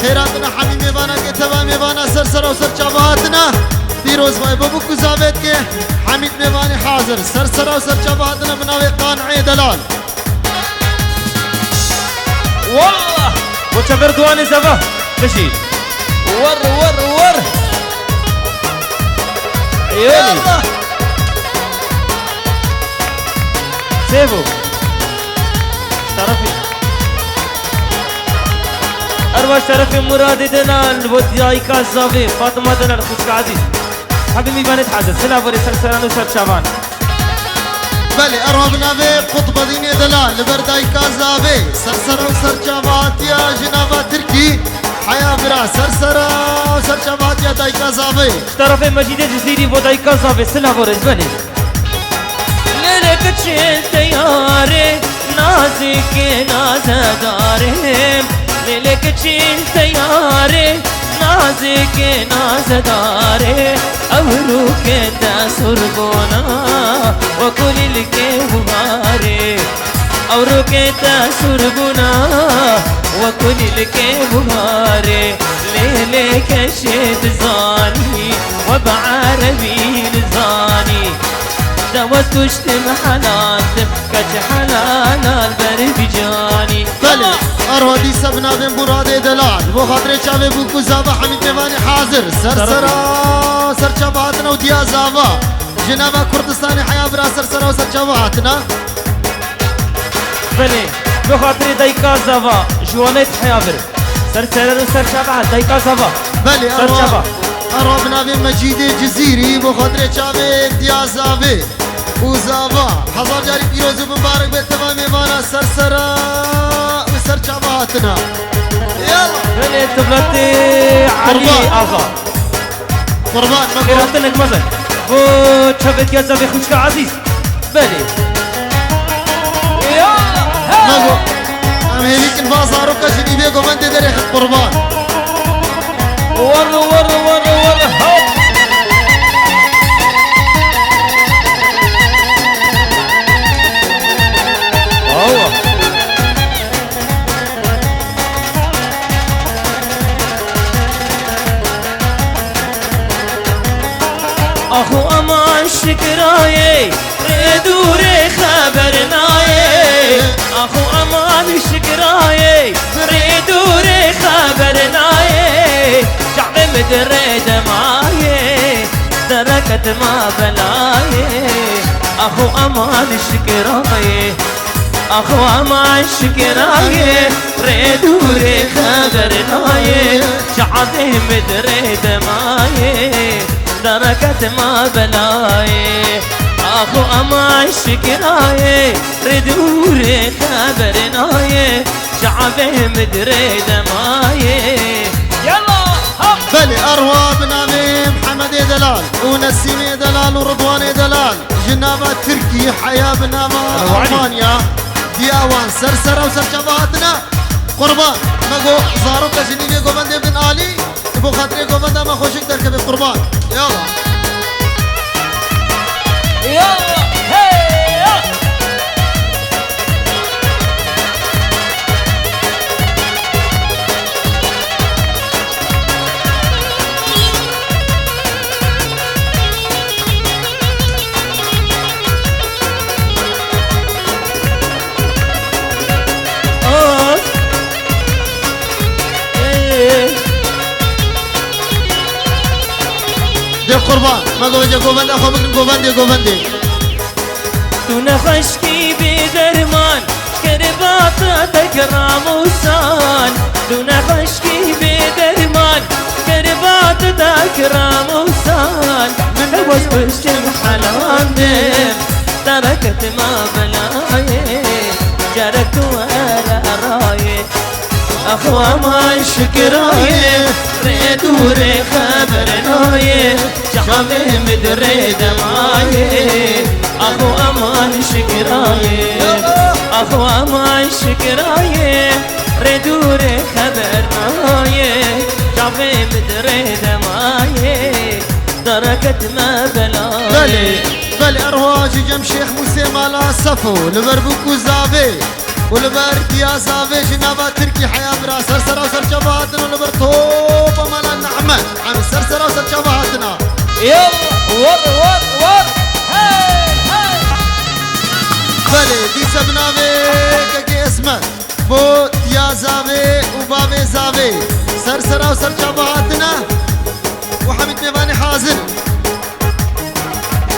خيراتنا حمي ميبانا كتبا ميبانا سرسرة وسرچاباتنا فيروز باي بابوكو زابت كي حميد ميباني حاضر سرسرة وسرچاباتنا بناوي قانعي دلال والله وشبر دواني زفا مشي ور عيوني سيبو شرفي أروى شرفي مراد دلال ودياي كازافي فاطمة دلال خوشك عزيز حبيبي بانت حاضر سلافوري سرسران وسر شابان بلي أروى بناوي قطب ديني دلال لبرداي كازافي سرسرة وسرچابات يا جنابا تركي حيا برا سرسرة وسرچابات يا داي كازافي طرف مجيد جزيري وداي كازافي سلافوري بلي ليلك تشيل تياري نازك نازداري ليلك تشيل تياري نازك نازداري أوروك تسربونا وكل الكباري أوروك تسربونا وكل الكباري ليلك شد زاني وبعربي لزاني دوت وشتم حلالتم كج حلال البربجاني بلي أروى دي سبنا بن براد دلال بو خاطر شافي بوكو زابا حميد ميباني حاضر سرسرة سرچاباتنا وديا زابا جنابا كردستاني حيا برا سرسرة وسرچاباتنا بلي بخاطر دايكا زافا جوانيت حيابر سرسرة وسرشابات دايكا زافا بلي سرشابا أروى بنابي مجيد جزيري بو خاطر شافي ديا زابي وزابا حضر جاري بيروز مبارك بالتمام ميبانا سرسرة وسرچاباتنا يلا بلي تبلتي علي آغا قربان مقو خيراتنك مزن بو تشافت يا زافي خوشك عزيز بلي مقو أمهليك البازاروكا جنيبية قومن دي دريخ قربان ور هوب هو اخو امان شكراي ردوري خبرناي اخو امان شكراي ردوري خبرناي شعب مدريد معاي تركت ما بلاي اخو امان شكراي اخو امان شكراي ردوري خبرناي شعب مدريد معاي تركت ما بلاي اخو امان شكراي ردوري خبرناي شعبه مدري دماي يلا هب بلي أروى بنامي محمد دلال ونسيم دلال ورضوان دلال جنابة تركي حياة بنامة ألمانيا دياوان سرسرة وسرچاباتنا قربان مقو زاروكا جنيني قومن بن آلي بو خاطري قومن ما خوشك دركبي قربان يلا يلا هي دي قربان مقو بجا قومن أخو بكن قومن دي تو نخشكي بدرمان كرباطة تكرام وسان تو نخشكي بدرمان كرباطة تكرام وسان نبوس بشم حلام دم تركت ما بلاي جركت ولا راي اخو امان شكراي ريدوري خبرناي شعبي مدري دماي اخو امان شكراي اخو امان شكراي ريدوري خبرناي شعبي مدري دماي تركت ما بلاي بلي أرواجي جم شيخ موسى مالا صفو لبربوكو زافي ولبر ديا زافي جنابا تركي حياة برا سرسرة وسرچاباتنا ولبر بله دی سبنامه که اسمه بو تیا زاوه و بابه زاوه سر سرا و سر چابهاتنا و حمید میوانی حاضر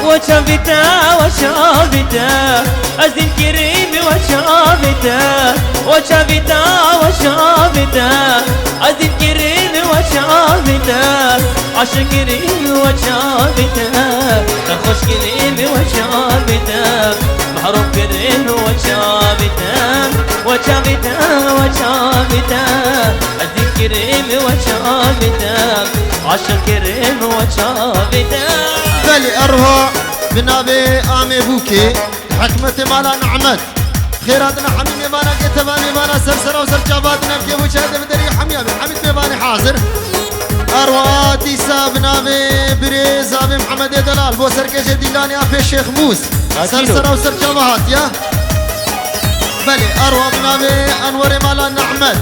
وشافته وشافته أزين كريم وشافته وشافته وشافته أزين كريم وشافته عشق كريم وشافته تخش كريم وشافته محروم كريم وشافته وشافته وشافته أزين كريم وشافته عشق كريم وشافته بله أروها بنابي آمي بوكي حكمة مالا نعمت خيراتنا حميد ميبانا كتباني بانا سرسرة وسرجاباتنا بكي وشهد بدري حميا حميد ميباني حاضر أروها تيسا بنابي بريز أبي محمد دلال بو سركش ديلاني أفي الشيخ موس سرسرة وسرجابات يا بله أروها بنابي أنور مالا نعمت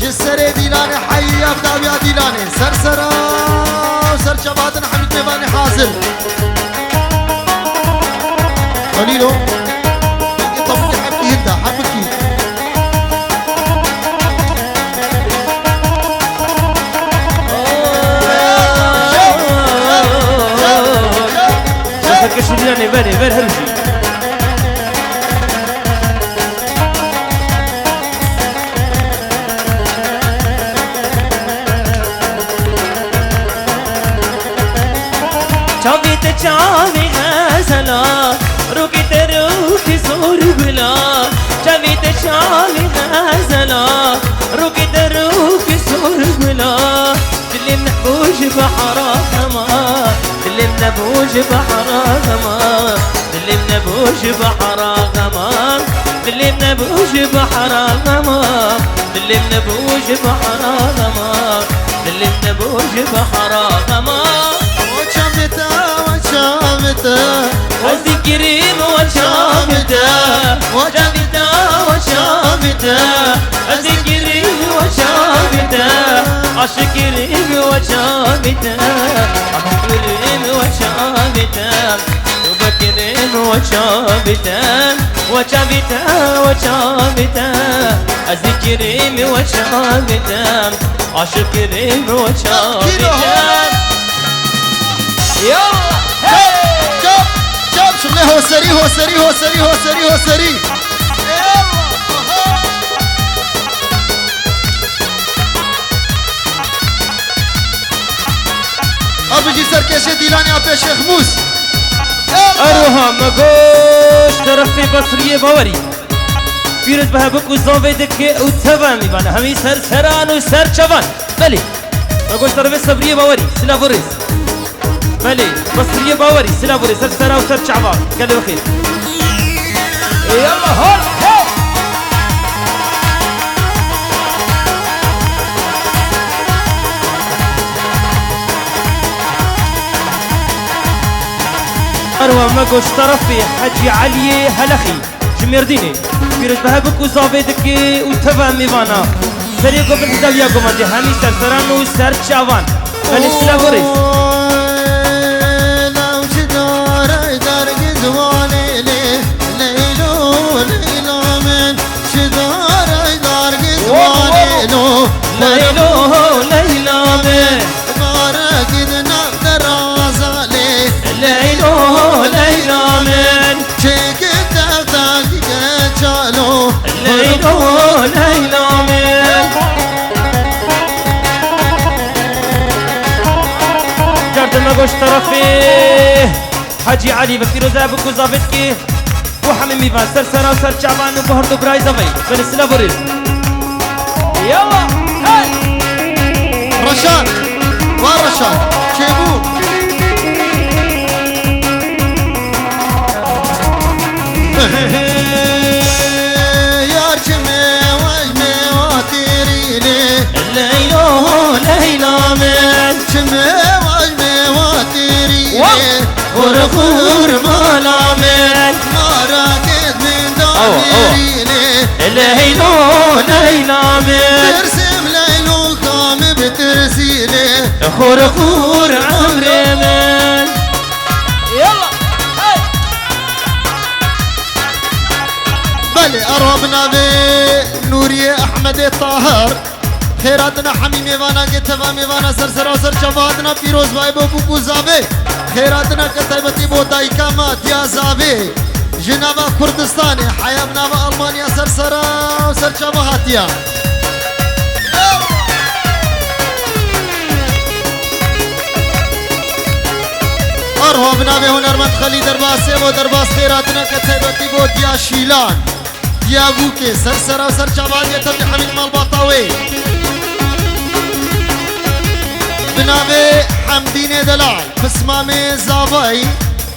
جسري ديلاني حي أبدابيا ديلاني سرسرة وسرجاباتنا حميد ميباني حاضر قليلو طب حبكي هدا حبكي فكر شو دياني بري هرجي چاوی چاوی غزلا روکی روکی زور بلا چاوی چاوی غزلا روکی روکی زور بلا دلی نبوش بحرامه دلی نبوش بحرامه دلی نبوش بحرامه دلی نبوش بحرامه دلی نبوش بحرامه دلی نبوش بحرامه وشامته وشامته أزين كريم وشامته وشامته وشامته أزين كريم وشامته عشق كريم وشامته عشق كريم وشامته توبة كريم وشامته وشامته وشامته أزين كريم وشامته عشق كريم وشامته يلا شوف شوف شغله هو سري هو سري هو سري هو سري هو سري ابو جي سركشه ديلاني ابي شيخ موس اروها مگوش طرف بصریه باوری پیرت به بکو زاوی دکه او تبا میبانه همی سر سران و سر چوان بله مگوش طرف صبریه باوری سلا ورز بله بصریه باوری سلا ورز سر سران و سر چوان کلی بخیر یلا هول أروى مقوش طرفي حجي علي هلخي جميرديني بيرد بهبك وزابيدك وتفا ميفانا سريقو بالحداليا قمدي همي سرسران وسر شاوان فالسلا وريس لو شدار درق زواني ليلو ليلو من شدار درق زواني ليلو ليلو من مارقدنا درازالي ليلو ليلو من شكت تاقيك جالو ليلو ليلو من جرد مقوش طرفي حجي علي بفيروزا بكو زابتكي وحمي ميفان سرسرا وسر شعبان وبهردو براي زفي فنسلا بوريز يلا هاي رشاد ورشاد شيبو يا جمي وجمي واتيريني ليلو ليلو من جمي وجمي واتيريني ورخور مالا من مراكد من داميريني ليلو ليلو من ترسم ليلو قام بترسيلي خور خور عمري من أروى بنابي نوري أحمد طاهر خيراتنا حميمي وانا كتفامي وانا سرسر وسر شفاعتنا فيروز باي بوكو زابي خيراتنا كتايبتي بو دايكاما ديا زابي جنابا كردستاني حيا بنابا ألمانيا سرسر وسر شفاعتيا أروى بنابي هنرمند خلي درباسي بو درباس خيراتنا كتايبتي بو ديا شيلان ديا بوكي سرسر وسر شفاعتيا تبدي حميد مالباطاوي بنابي حمدين دلال بسمامي زاباي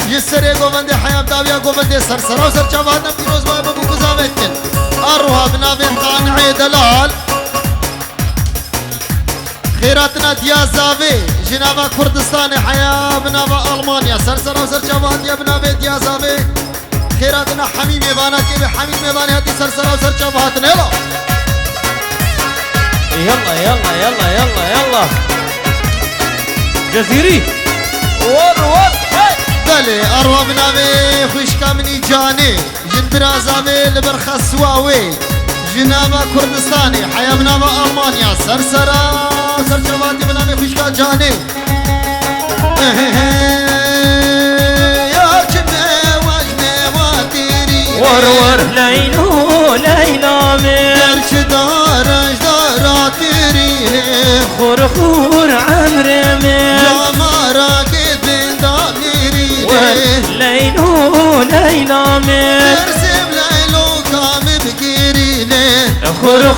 يسري قوبندي حيام داويا قوبندي سرسرا وسر شفاعتنا فيروز باي بابو زابتن أروها بنابي قانعي دلال خيراتنا ديا زابي جنابا كردستاني حيا بنابا ألمانيا سرسرا وسر شفاعتنا بنابي ديا زابي خيراتنا حميم يبانا كيبي حميم يبانا هاتي سرسرا وسر شفاعتنا يلا يلا يلا يلا يلا جزيري ور بله أروى بنابي خوشكا مني جاني جن برازابي لبرخة سواوي جنابا كردستاني حيا بنابا ألمانيا سرسرا سرشواتي بنابي خوشكا جاني يا جمع واجمع واتيري ور ليلو ليلى من شدار اجدار تيري خور عمر من يا مراكد من داميري ليلو ليلى من ارسم ليلو كام بكيري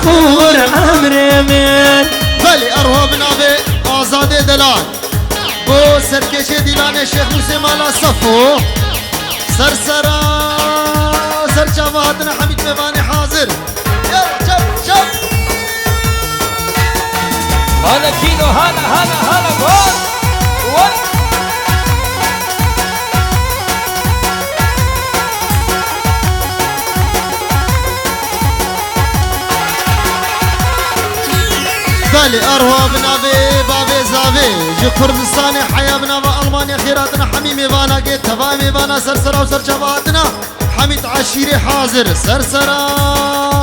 خور عمر من بلي أروى بنابي آزاد دلال بو سركشي ديلان الشيخ موسى مالا صفو سرسرا سرشافاتنا حميد مباني حاضر يلا شب هلا كيلو هلا ور بلي أروى بنابي بابي زابي جي كردستاني حيا بنابا ألمانيا خيراتنا حميمي بانا قيت تفامي بانا سرسرا وسرشافاتنا حميد عشيري حاضر سرسرا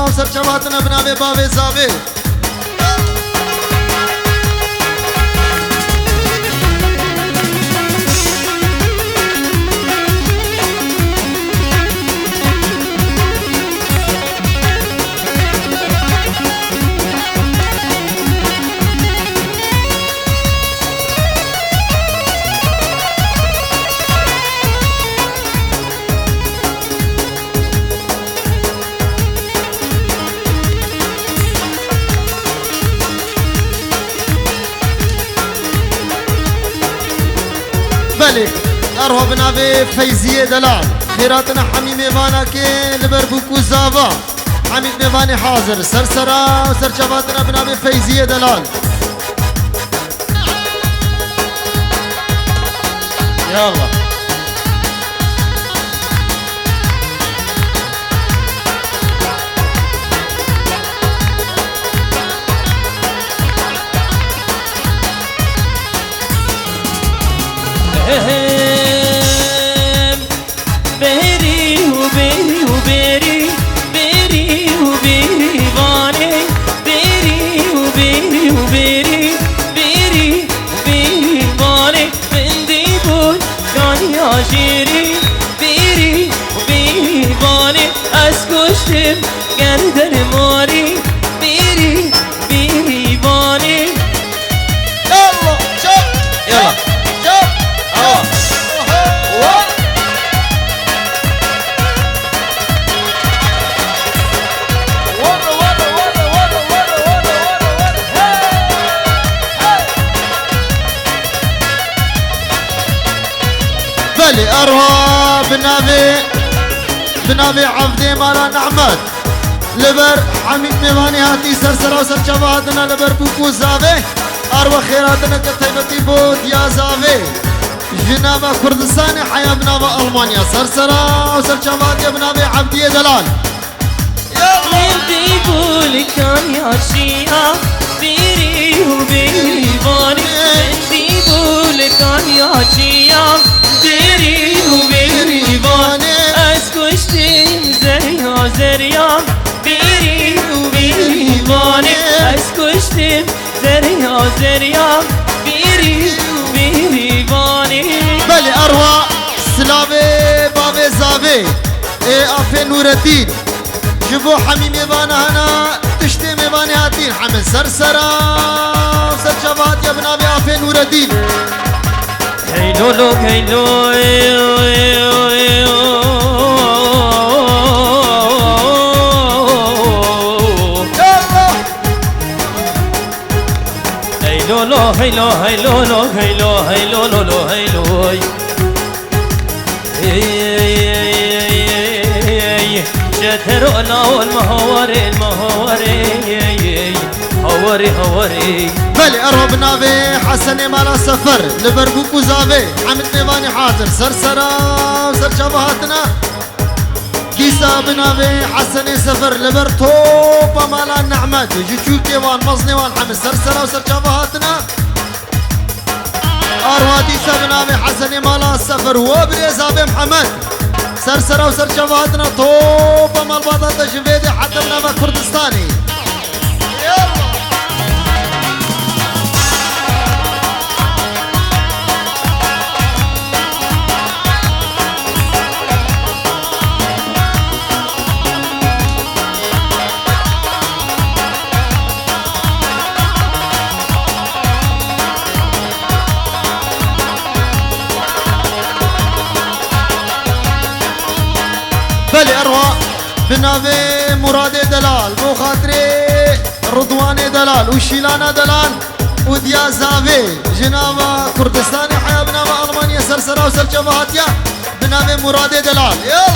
وسرشافاتنا بنابي بابي زابي بلي أروى بنابي فيزية دلال خيراتنا حميمي بانا كي لبربوكو زابا حميد ميباني حاضر سرسرا وسرشفاتنا بنابي فيزية دلال يلا بيري وبيري وبيري بيري وبيري باني بيري وبيري وبيري بيري وبيري باني بندي بول كان ياشيري بيري وبيري باني اسكشتم قردن ماري بيري بيري باني يلا شب يلا شب بلي أروى بنابي عبدي مالا نعمت لبر حميد ميماني هاتي سرسرا وسر شفاعتنا لبر بوكو زابي أروى خيراتنا كتيبتي بود يا زابي جنابا كردستاني حيا بنابا ألمانيا سرسرا وسر شفاعتي بنابي عبدي دلال بندي بول كان ياشيا بيري وبيري باني بندي بول كان ياشيا بيري وبيري باني اسكشتم زريا زريا کشتیم زریا زریا بیری بیری وانی بله اروا سلاوه باوه زاوه آفه نور الدین جبو حمیم ایوان هنا تشتی میوان هاتین حمل سرسرا سر شبات یا بنابه آفه نور الدین هیلو لو هیلو هيلو هيلو هيلو هيلو هيلو هيلو هيلو شترونا والمهور المهور هوري هوري بله ارهب ناوي حسن مالا سفر لبربوك وزاوي حمد نيواني حاضر سرسرا وسر شبهاتنا كيسا بناوي حسن سفر لبر توبا مالا نعمت جيشو كيوان مزنيوان حمد سرسرا وسر شبهاتنا أرواديسا بناوي حسن مالا سفر وبريزا محمد سرسرا وسر شبهاتنا توبا مال باطا تشفيدي حتى بناوي كردستاني يلا بلي أروى بنافي مراد دلال بو خاطري رضوان دلال وشيلانا دلال وديا زافي جنابا كردستاني حيا بنافا ألمانيا سرسرا وسر جبهاتيا بنافي مراد دلال يلا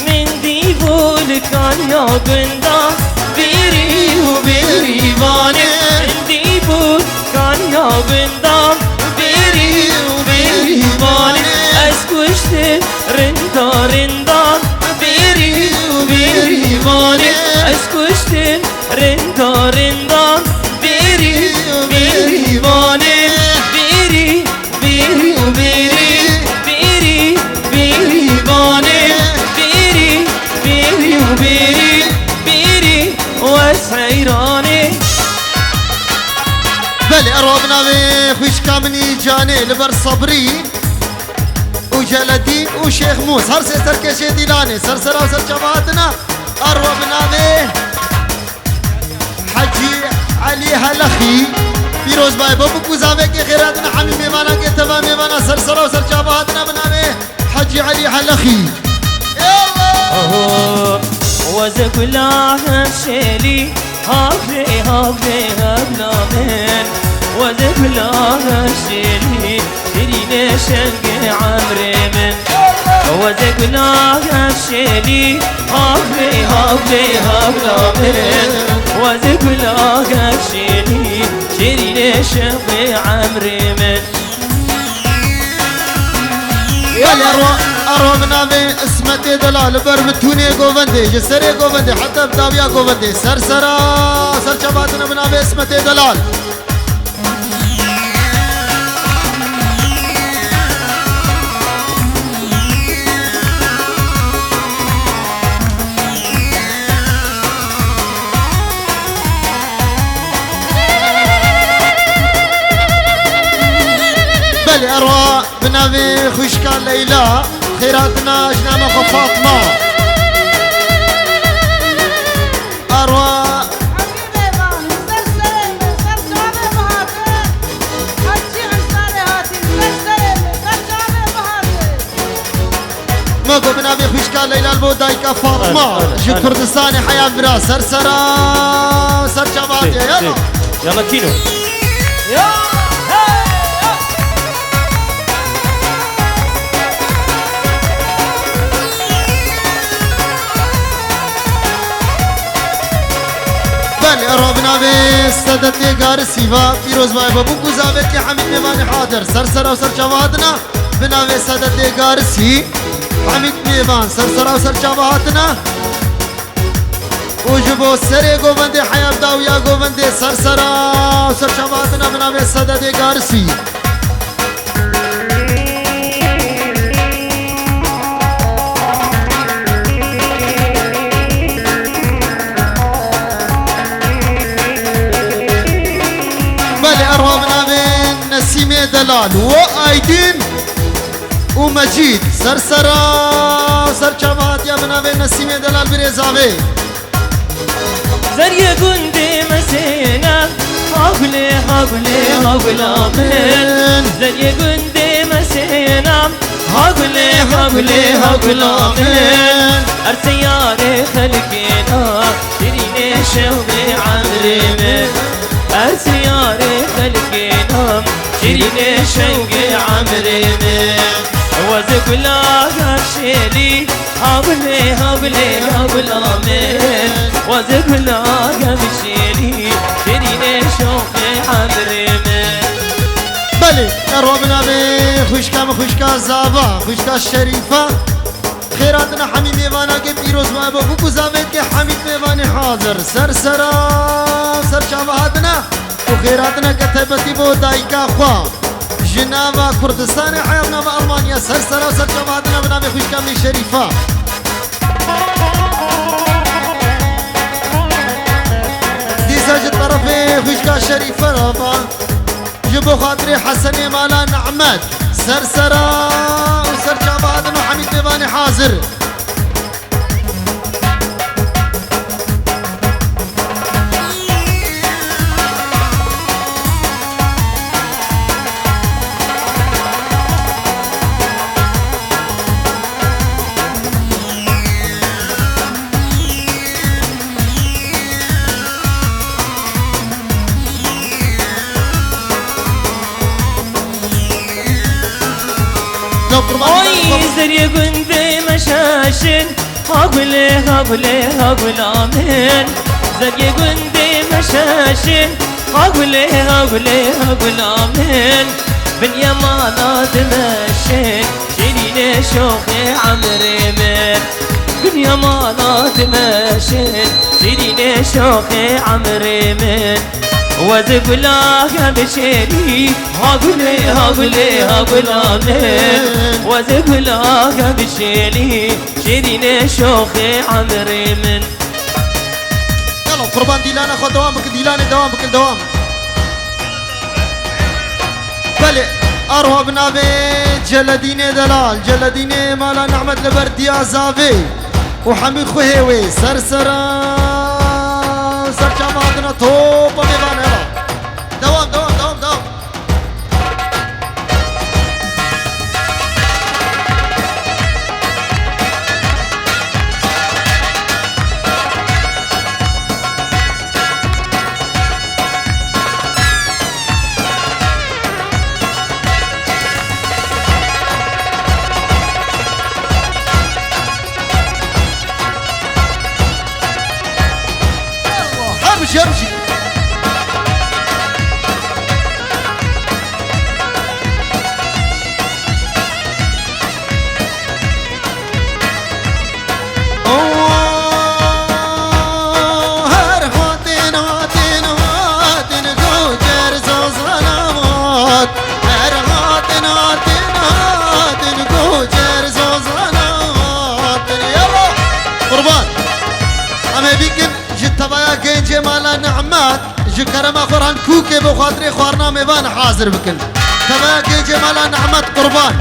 من ديفول كان يا بندا بيري وبيري واني من ديفول كان يا بندا بيري وبيري واني اسكوشتم رندا رندا بيري وبيري واني اسكوشتم رندا رندا بيري وبيري واني بيري بيري وبيري بيري بيري واني بيري بيري وبيري بيري وسعيراني بلي أروى بنافي خوش كامني جاني لبر صبري وجلدي وشيخ موس هر سي سركشي ديلاني سرسرا وسر جماعتنا أروى بنافي حجي علي هلخي فيروز باي بابو زاوي كي خيراتنا حمي ميوانا كي تمام ميوانا سرسرا وسر جماعتنا بنافي حجي علي هلخي يلا وزك الله شيلي هافي هافي هبلا من وزك الله شيلي شيلي شنق عمري من وزك الله شيلي هافي هافي هبلا من وزك الله شيلي شيلي شنق عمري من يلا أروى بنافي اسمتي دلال بربتوني قوفندي جسري قوفندي حتى بدابيا قوفندي سرسرا سر شباتنا بنافي اسمتي دلال بلي أروى بنافي خوشكان ليلى خيراتنا جنامة فاطمة أروى ماكو بنافي خوشكان ليلى البودايكا فاطمة جو كردستاني حياة برا سرسرا سر شباتي يلا يلا كيلو بله أروى بنافي سدتي قارسيفا فيروز باي بابوكو زاويت يا حميد ميواني حاضر سرسرا وسر شبهاتنا بنافي سدتي قارسي حميد ميوان سرسرا وسر شبهاتنا وجبو سري قوفندي حياة داويا قوفندي سرسرا وسر شبهاتنا بنافي سدتي قارسي نسيمة دلال وآيدين ومجيد سرسرا سرچوات يا بنابي نسيمة دلال بريزاوي زرية قندي مسينا هاغلي هاغلي هاغلا من زرية قندي مسينا هاغلي هاغلي هاغلا من أرسياري خلقنا شريني شوقي عمري من أرسياري خلقنا شريني شوقي عمري من وزق لا شيلي هاغلي هاغلي هاغلا من وزق لا شيلي شريني شوقي عمري من بله نروبنا خوشکا زابا خوشکا شریفه خیراتنا حمید میوانا که پیروز ما بکو زاوید که حمید میوانی حاضر سرسرا سرچاوهاتنا و خیراتنا که تبتی بو دایکا خواه جنابا کردستان حیابنا با المانیا سرسرا سرچاوهاتنا بنابه خوشکا می شریفه دیسا جه طرف خوشکا شریفه رابا جبو خاطري حسن مالا نعمت سرسرا وسرچاوهاتنا وحمید میوانی حاضر اوي زرية قندي مشاشن هاغلي هاغلي هاغلا من زرية قندي مشاشن هاغلي هاغلي هاغلا من بن يمانا دمشن شيرين شوقي عمري من بن يمانا دمشن شيرين شوقي عمري من وزق لا بشيري هاغلي هاغلي هاغلا من وزق لا بشيري شيرين شوخي عمري من يلا قربان ديلانا خذ دوامك ديلاني دوامك الدوام بله اروها بنابي جلديني دلال جلديني مالا نعمت لبرديا زافي وحميد خوهيوي سرسرا سرچاوهاتنا توبا ميوان يلا دوام دوام دوام دوام امشي امشي مالا نعمات جكرما قران كوكي بخاطري خوارنا ميبان حاضر بكن كما كي مالا نعمات قربان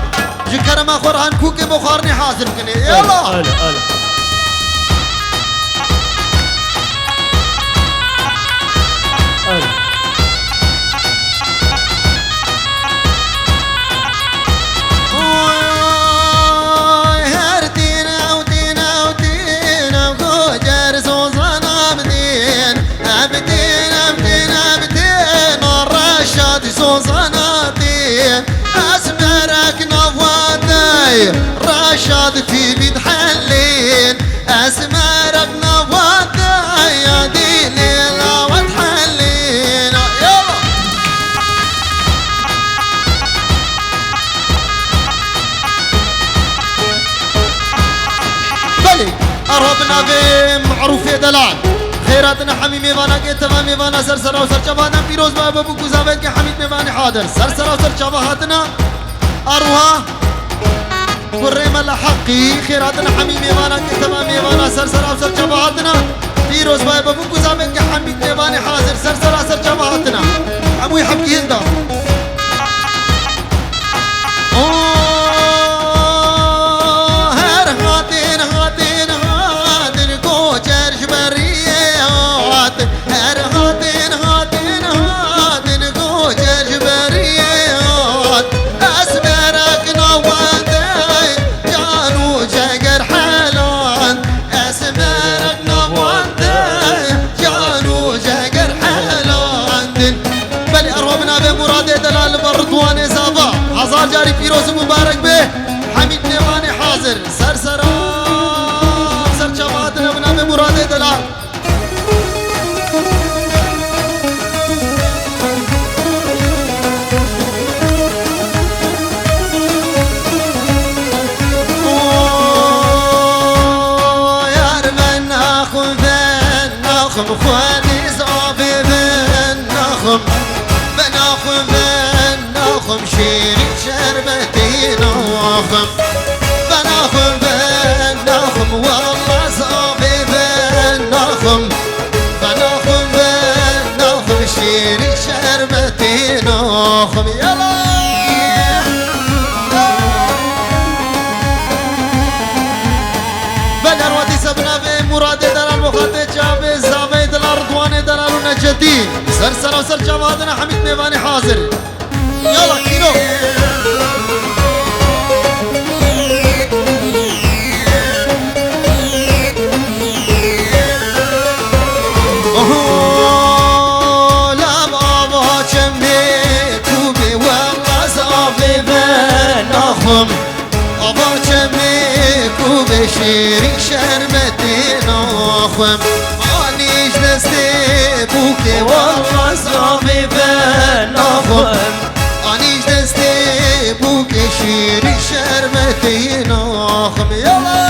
جكرما قران كوكي بخارني حاضر بكن يلا راشد في بيت حلين اسمارك نوادا يا دي ليلة وتحلين يلا بلي قربنا بمعروف يا دلال خيراتنا حمي ميوانا كي تمام ميوانا سرسرا وسرچاوهاتنا پیروز بابا بكو زاوید كي حميد ميواني حاضر سرسرا وسرچاوهاتنا اروها وريما لحقي خيراتنا حمي ميوانا كي تمام ميوانا سرسرا وسرچاوهاتنا پیروز بابا بكو زاوید كي حميد ميواني حاضر سرسرا وسرچاوهاتنا ابوي حبكي هندا افطاری پیروز و مبارک به حمید نێوانی حاضر سەرسەرا سەرچەواتنە بنامێ مرادێ دەلال ناخم خواني زعبي بن ناخم بناخم بن ناخم شيري شربتي ناخم بناخم بن ناخم والله زعبي بن ناخم بناخم بن ناخم شيري شربتي ناخم يلا بلروتي سبنا بمراد دلال مخاطب جابي زاوي دلال رضوان دلال ونجدين سرسر وسر جوادنا حميد نيواني حاضر يلا كيلو لا بابا جنبي كوبي والله زاوي بناخم بابا جنبي كوبي شيري شربتي ناخم مانيش دستي بوكي والله صافي بناخم مانيش دستي بوكي شيري شربتي ناخم يلا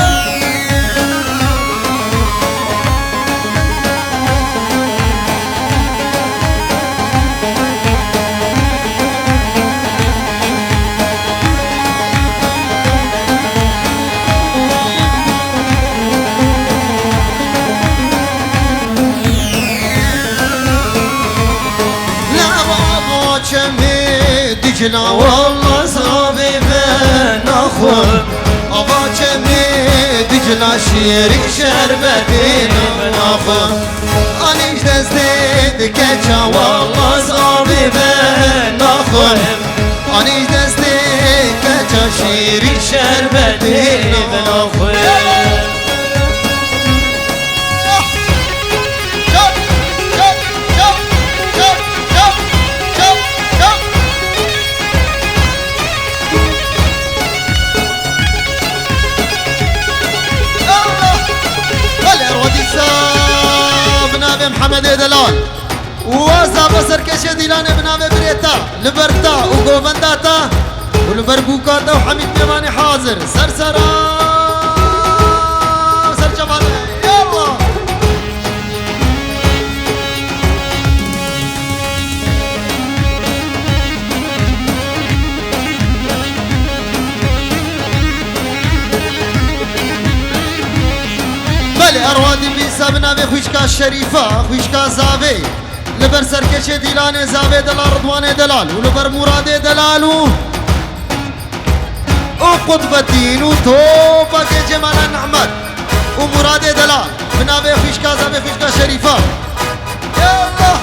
دجلة والله صافي بناخم أبا جمي دجلة شيري شربتي بناخم أنيش دستي كيتشا والله صافي بناخم أنيش دستي كيتشا شيري شربتي بناخم محمد دلال ووازا بسر كشي ديلان بنامي بريتا لبرتا وقوبنداتا ولبربوكاتا وحميد نيواني حاضر سرسرا سرجمالا يلا بله اروادي بيسا بنامي خوشكا شريفة خوشكا زاوي لبر سركشي ديلان زاوي دلال رضوان دلال ولبر مراد دلال وقطب الدين وتوبك جمال نعمت ومراد دلال بنامي خوشكا زاوي خوشكا شريفة يلا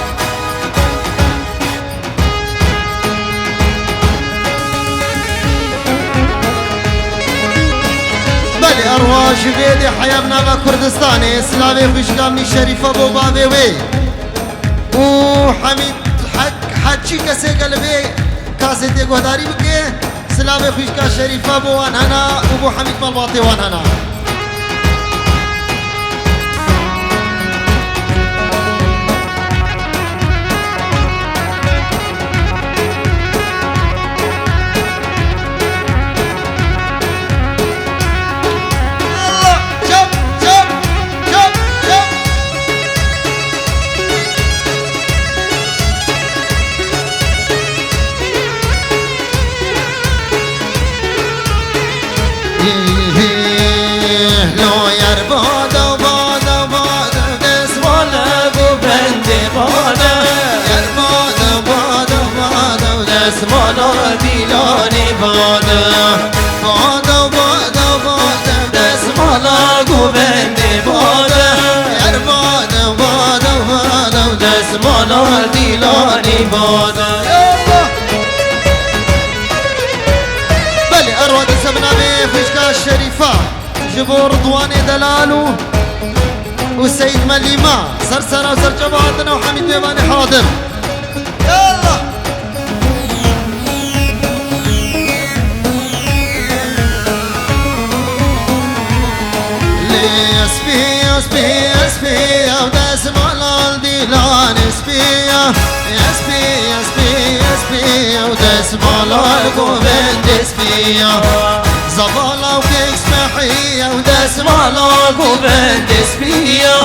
بله ارواح بيدي حيابنا بكردستاني اسلامي خوشكا من شريفة بو بابي وي وحميد حجي كسي قلبي كاسي دي قهداري بكي سلامي خوشكا شريفة بو وانهنا وبو حميد مالباطي وانهنا لو يربادا بادا بادا دسمالا ببندي بادا يربادا بادا بادا دسمالا ديلاني بادا بادا بادا بادا دسمالا ببندي بادا يربادا بادا بادا دسمالا ديلاني بادا بلي أرواد سبنا بفشكا الشريفة جبو رضواني دلالو وسيد مليمة سرسرة وسرجباتنا وحميد بيباني حاضر يلا اسبيا اسبيا اسبيا وداس مالال ديلان اسبيا اسبيا اسبيا اسبيا وداس مالال قوبند اسبيا زبالا وكيكس محيا وداس مالال قوبند اسبيا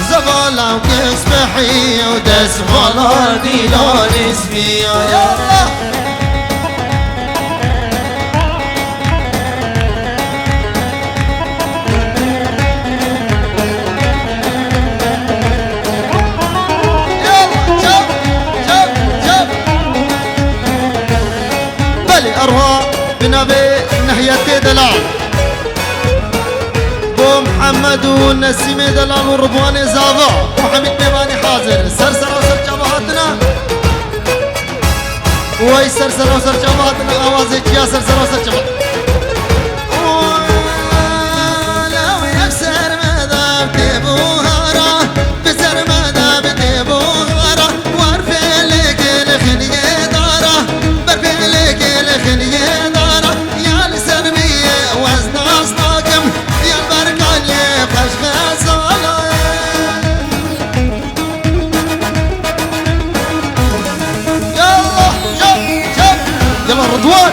زبالا وكيكس محيا وداس مالال ديلان اسبيا يلا بنبي نهية دلال بو محمد والنسيم دلال والرضوان زافا وحميد نباني حاضر سرسرة وسر جبهاتنا وي سرسرة وسر جبهاتنا آوازك يا سرسرة وسر جبهاتنا لو يكسر مذاب تبوهارا بسر مذاب تبوهارا وارفع لك الخلية دارا برفع لك الخلية دارا يا السربية وزن أصناكم يا البرقانية فشغ صالة يلا شب شب يلا الرضوان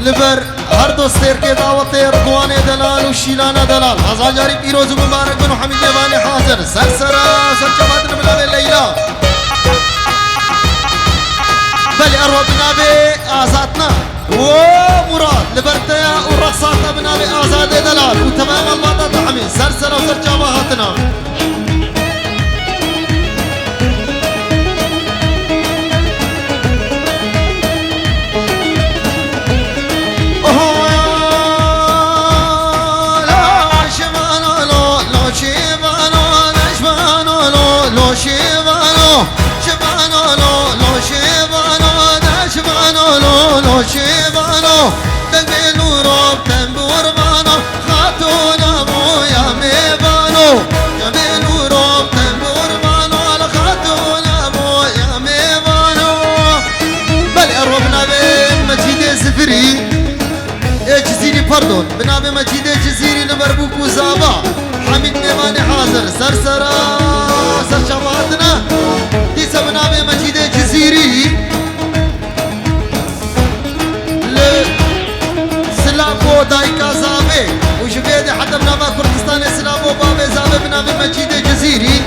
لبر هر دوستر کے دعوت رضوان دلال و شیلانہ دلال ہزار جاری پیروز مبارک بن حمید دیوانی حاضر سرسرا سرچمات نبلا لیلا بل اروى بنابي آزادنا ومراد لبرتيا والرقصات بنابي آزاد دلال وتمام البطاطا حميد سرسرا وسرچماتنا شيبانو تقبل روب تنبور بانو خاتون ابو يا ميبانو قبل روب تنبور بانو خاتون ابو يا ميبانو بل اروب نبي مجيد زفري جزيري باردون بنابي مجيد جزيري لبربوك وزابا حميد نيماني حاضر سرسرا سرشباتنا ديسا بنابي مجيد جزيري سلابو دايكا زابي وشفيدي حتى بنابا كردستان سلابو بابي زابي بنابي مجيد جزيري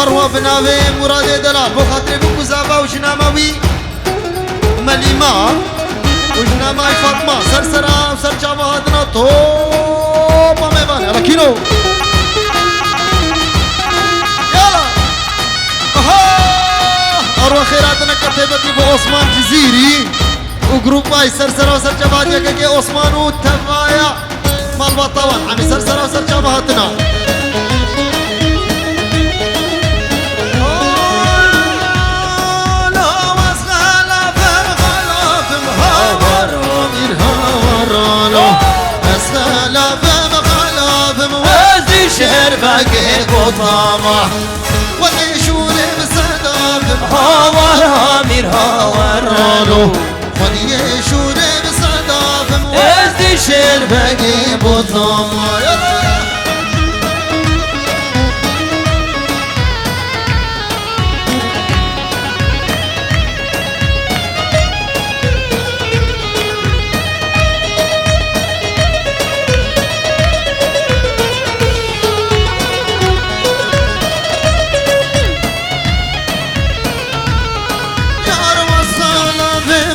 أروى بنابي مراد دلال بو خاطري بكو زابا وشناماوي مليما وشناماي فاطمة سرسرا وسرچاوا هادنا توبا ميباني على كيلو يلا أروى خيراتنا كتبتي بو عثمان جزيري وجروب باي سرسرا وسرچاوا هاديا كي عثمان وتفايا مال بطوان عمي سرسرا وسرچاوا هاتنا شهر باقي قطامة ونشوري بصداق هاور هامير هاور رانو ونشوري بصداق ازدي شهر باقي قطامة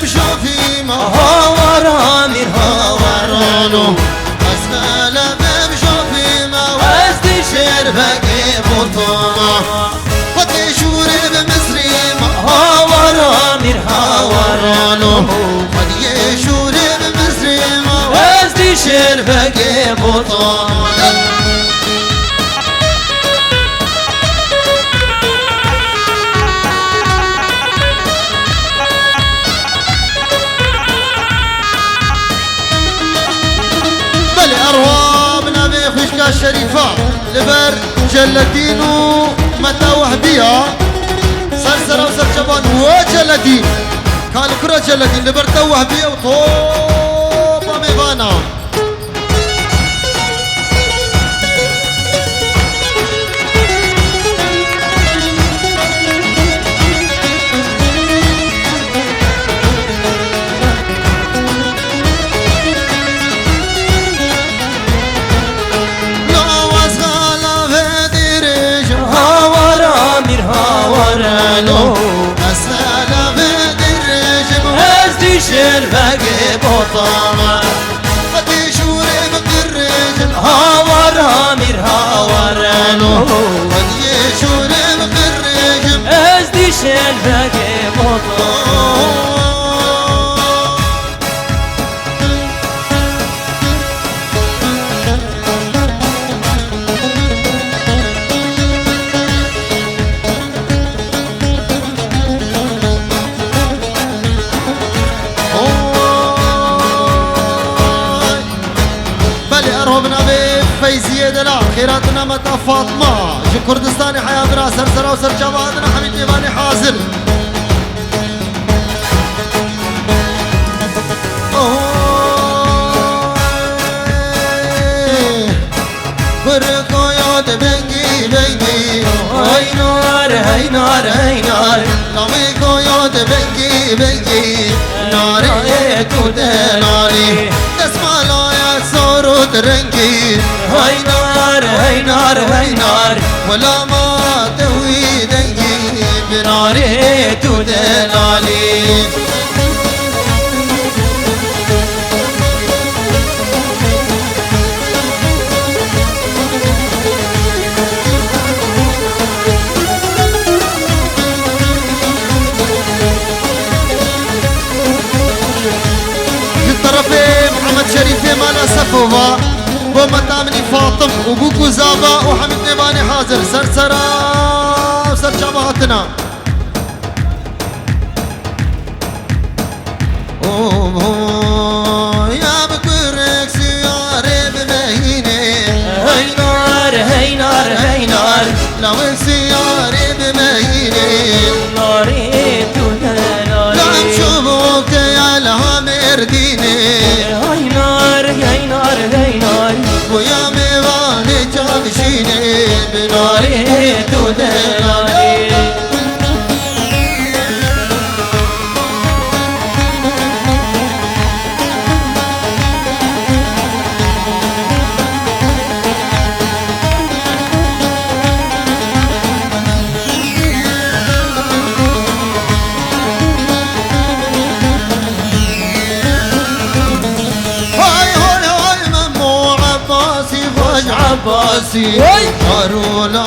بشو شرفك بطال بلي أروابنا بخشكا الشريفة لبر جلدينو متى وهبية سرسرة وسرشبان وجلدين كان كرة جلدين لبر تو وهبية وطوبة ميبانا شرفك بطامة بدي شوري بقرج هاور هامير هاورانو بدي شوري بقرج ازدي شرفك بطامة فيزية دلال خيراتنا متى فاطمة جو كردستاني حياة برا سرسرة وسرجواتنا حميد ديواني حاضر بركو يود بنجي بنجي هاي نار هاي نار هاي نار لاميكو يود بنجي بنجي ناري تودناري تسمع لا يا صورو ترنجي هاي نار هاي نار هاي نار ولا ما توي دنجي بناري تودناري شريفي مالا سفوفا ومتامني فاطم وبوكو زابا وحمد نباني حاضر سرسرا وسرجباتنا يا بكرك سياري بمهيني هاي نار هاي نار هاي نار لو سياري بمهيني ناري تودناري لا مشوفوك يا لها مرديني هاي نار هاي نار هاي نار ويا ميواني جابشيني بناري تودناري عباسي هارولا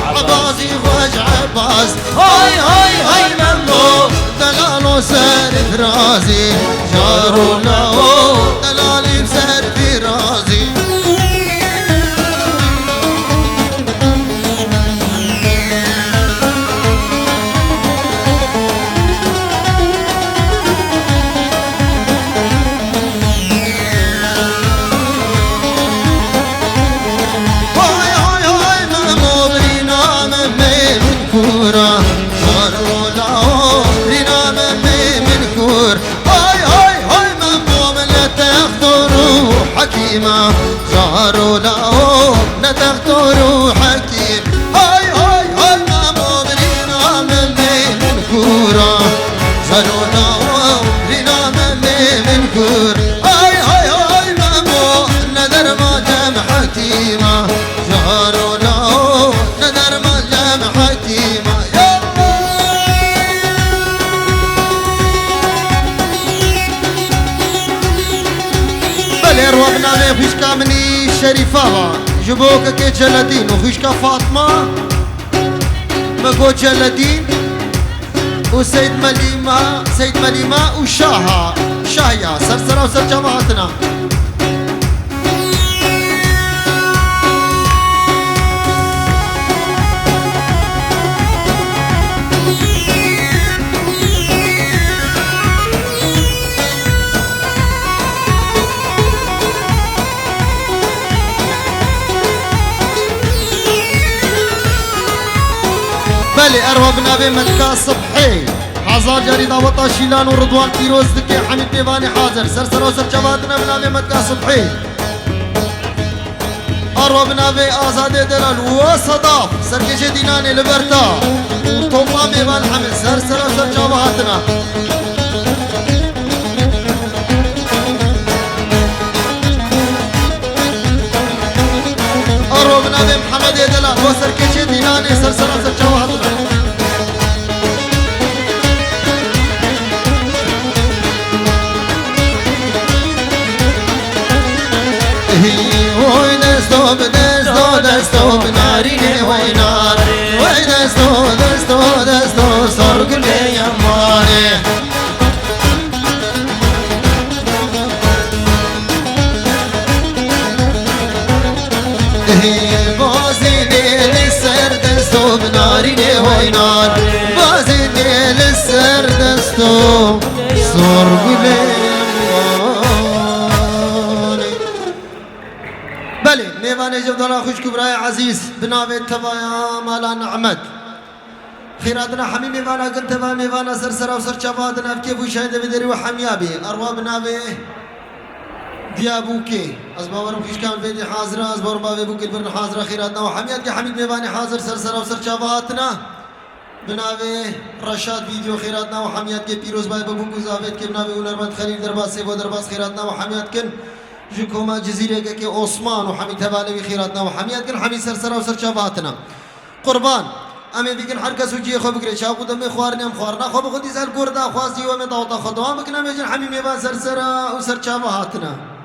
عباسي فاج عباس هاي هاي هاي ممنوع دلالو سار فرازي جارولا دلالي سار فرازي زهروا له نتغتروا حكيم هاي هاي هاي مامو برينا من كورة زهروا له برينا من كورة هاي هاي هاي مامو ندر ما جم حكيمة زهروا له ندر ما جم حكيمة بلي روبنا ما فيش كامني شريفة جبوك كي جلدين وخشكا فاطمة مقو جلدين وسيد مليمة وشاهية سرسرة وسر جماعتنا بلي أروى بنابي متكا صبحي هزار جاري دعوتا شيلان ورضوان بيروز دكي حميد ميواني حاضر سرسر وسر جواتنا بنابي متكا صبحي أروى بنابي آزادي دلال وصداف سركشي ديناني لبرتا وطوطا ميوان حمد سرسر وسر جواتنا أروى بنابي محمد دلال وسركشي ديناني سرسر وسر جواتنا دستو بناريني وينار وي دستو صرق لي يماني بازيني للسر دستو بناريني وينار بازيني للسر دستو صرق لي ميواني جبدالا خوش كبراي عزيز بنابي تبايا مالا نعمت خيراتنا حمي ميوانا قلت با ميوانا سرسرا وسر شبادنا بكيف وشاهد بدري وحميابي أروا بنابي ديابوكي أزباورم خوش كامل فيدي حاضرة أزباورم بابي بوكي البرن حاضرة خيراتنا وحميات كي حميد ميواني حاضر سرسرا وسر شبادنا بنابي رشاد فيديو خيراتنا وحميات كي بيروز باي ببوكو زافيت كي بنابي ونرمت خليل درباس سيبو درباس خيراتنا وحميات كن جوكوما جزيرة كي عثمان وحميد تبالي خيراتنا وحميات كن حميد سرسرا وسر شباتنا قربان أمي بيكن حركة سوجي خو بكري شاو قدامي خوارني أم خوارنا خو بخدي زال قردا خوازي ومي طاوطا خدوام بكنا ميجن حميد ميبان سرسرا وسر شباتنا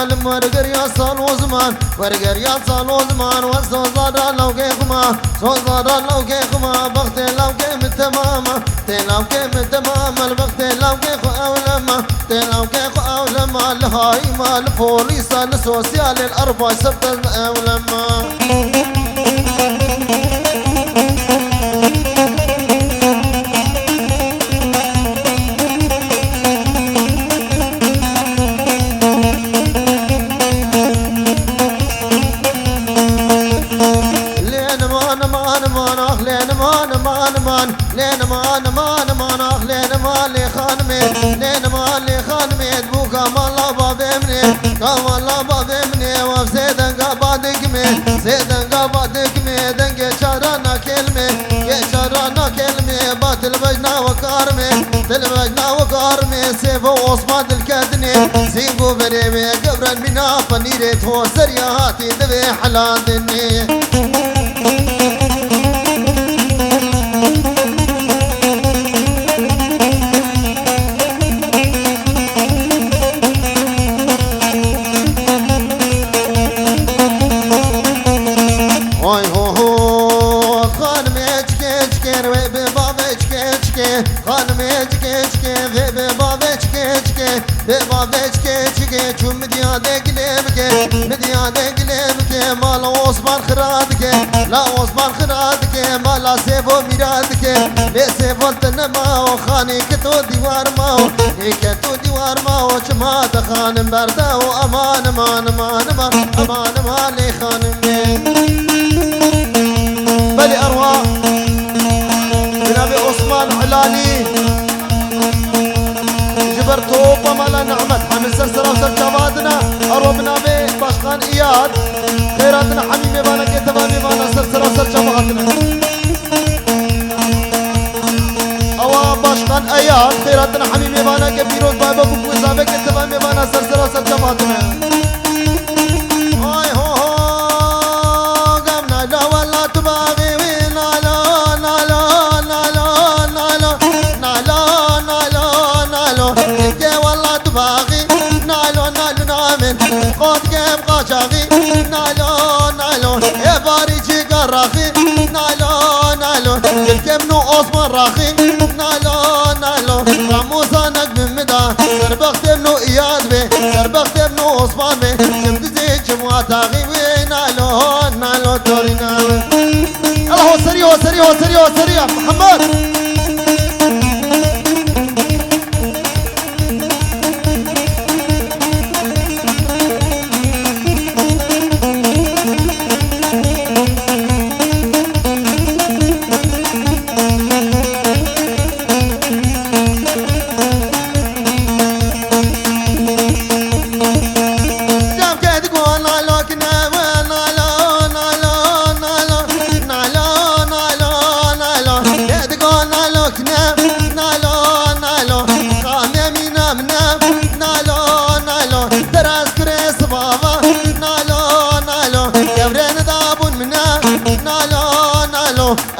عالم ورقر يا صال وزمان ورقر يا صال وزمان وصوصار لو كيخما صوصار لو كيخما بغت لو كيم تماما تلو كيم تماما البغت لو كيخ أولما تلو كيخ أولما الهاي مال فوريسا السوسيال الأربع سبت أولما لين ما لي خانمي لين ما لي خانمي بوكا مالا بابمني كمالا بابمني وفسيدن قبادكمي سيدن قبادكمي دنجي شارانا كلمي شارانا كلمي باتل بجنا وكارمي تلبجنا وكارمي سيفو عثمان الكدني سيفو بريمي قبرن بنا فنيري توسر يا هاتي دبي حلادني چون مدیانه گلیم مالا عثمان خراد که لا عثمان خراد که مالا سیبو میراد که به سیبو تنما و خانی که تو دیوار ما و که تو دیوار ما و چما تخانم برده و امان امان امان امان امان امان لی خانم بلی ارواح جناب عثمان علانی جبر توبة مالا نعمت حمل سرسرة وسر جوادنا أروبنا به باشقان إياد خيراتنا حميمي بانا كتباني بانا سرسرة وسر جوادنا أوا باشقان إياد خيراتنا حميمي بانا كبيروز بابا بكو إزابة كتباني بانا سرسرة وسر جوادنا هاي هو هو قمنا لا ولا تباغي وينا لا نالو نالو نالو نالو نالو نالو والله تباغي نالو نالو نامن قد كيم قاشاغي نالو نالو يا باريجي قراخي نالو نالو الكم نو عثمان راخي نالو نالو رموزا نقم مدا سربخت منو اياد بي سربخت منو عثمان بي جمد زي جمواتاغي نالو نالو توري نالو الله هو سريع هو سريع هو سريع هو سريع محمد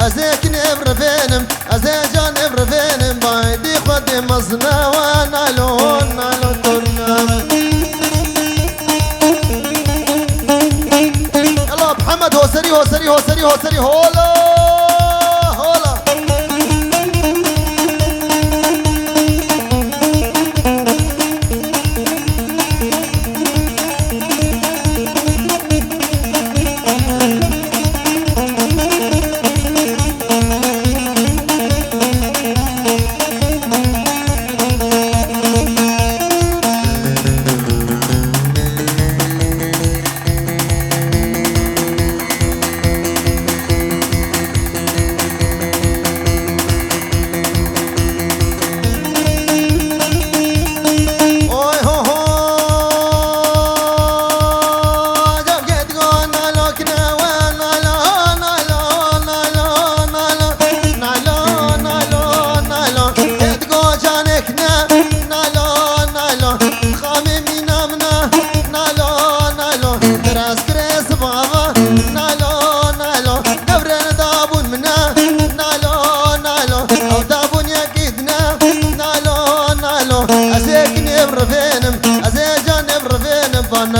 ازيك نبر فينم ازيجان نبر فينم بايدي خدي مصنع ونالو نالو تورنا يلا محمد هو سري هو سري هو سري هو سري هولا هولا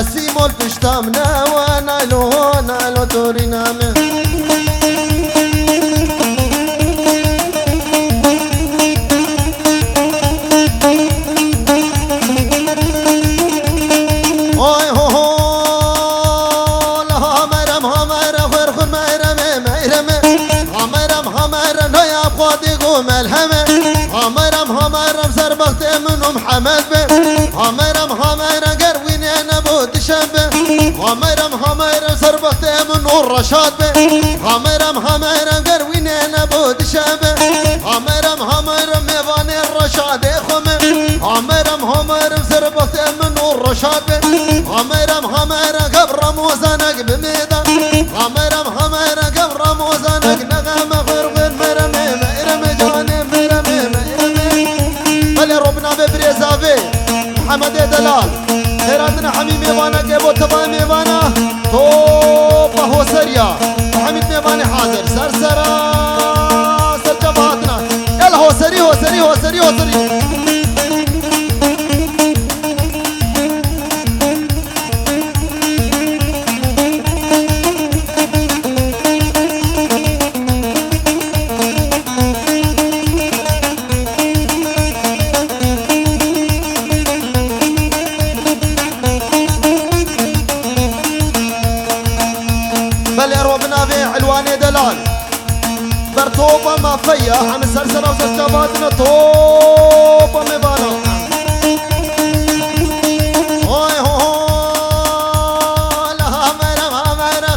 نسيم الفشتامنا ونالو تورينامه اوي هو هو لها مرم همرم خرخ مرم همرم نو يا بخوتي قوم الهمه همرم سربخت منهم حمد به همرم قروين انا بود شبه همرم سربخت منهم رشاد به همرم قروين انا بود شبه همرم ميوان الرشاد خمه همرم سربخت منهم رشاد به همرم قبر موزنك بميدا همرم قبر موزنك نغم غرغر مرم جاني بلي ربنا ببريزافي محمد دلال خيراتنا حميم يبانا كيبو تبا ميبانا توبا هو سريا حميد ميباني حاضر سرسرا سرجباتنا يلا هو سري بلي ربنا في علواني دلال برتوبة ما فيا حم سلسلة وسجباتنا توبة مبانا هوي هو لها مرم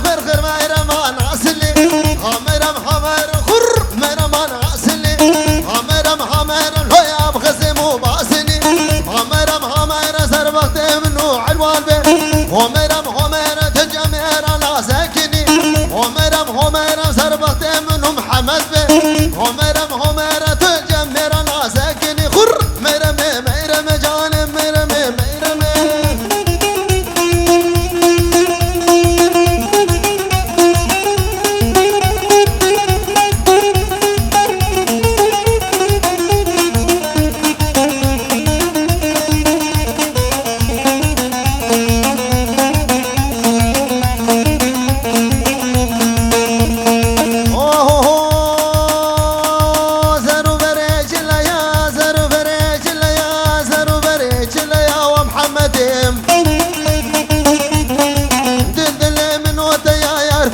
خرخر مرم ناسلي همرم خر مرم ناسلي همرم لو يا بخزم وباسني همرم سربخت منو علوان به همرم تجمير على ساكني همرم سربخت منهم حمد به همرم تجمير على ساكني خر مرم جانب مرم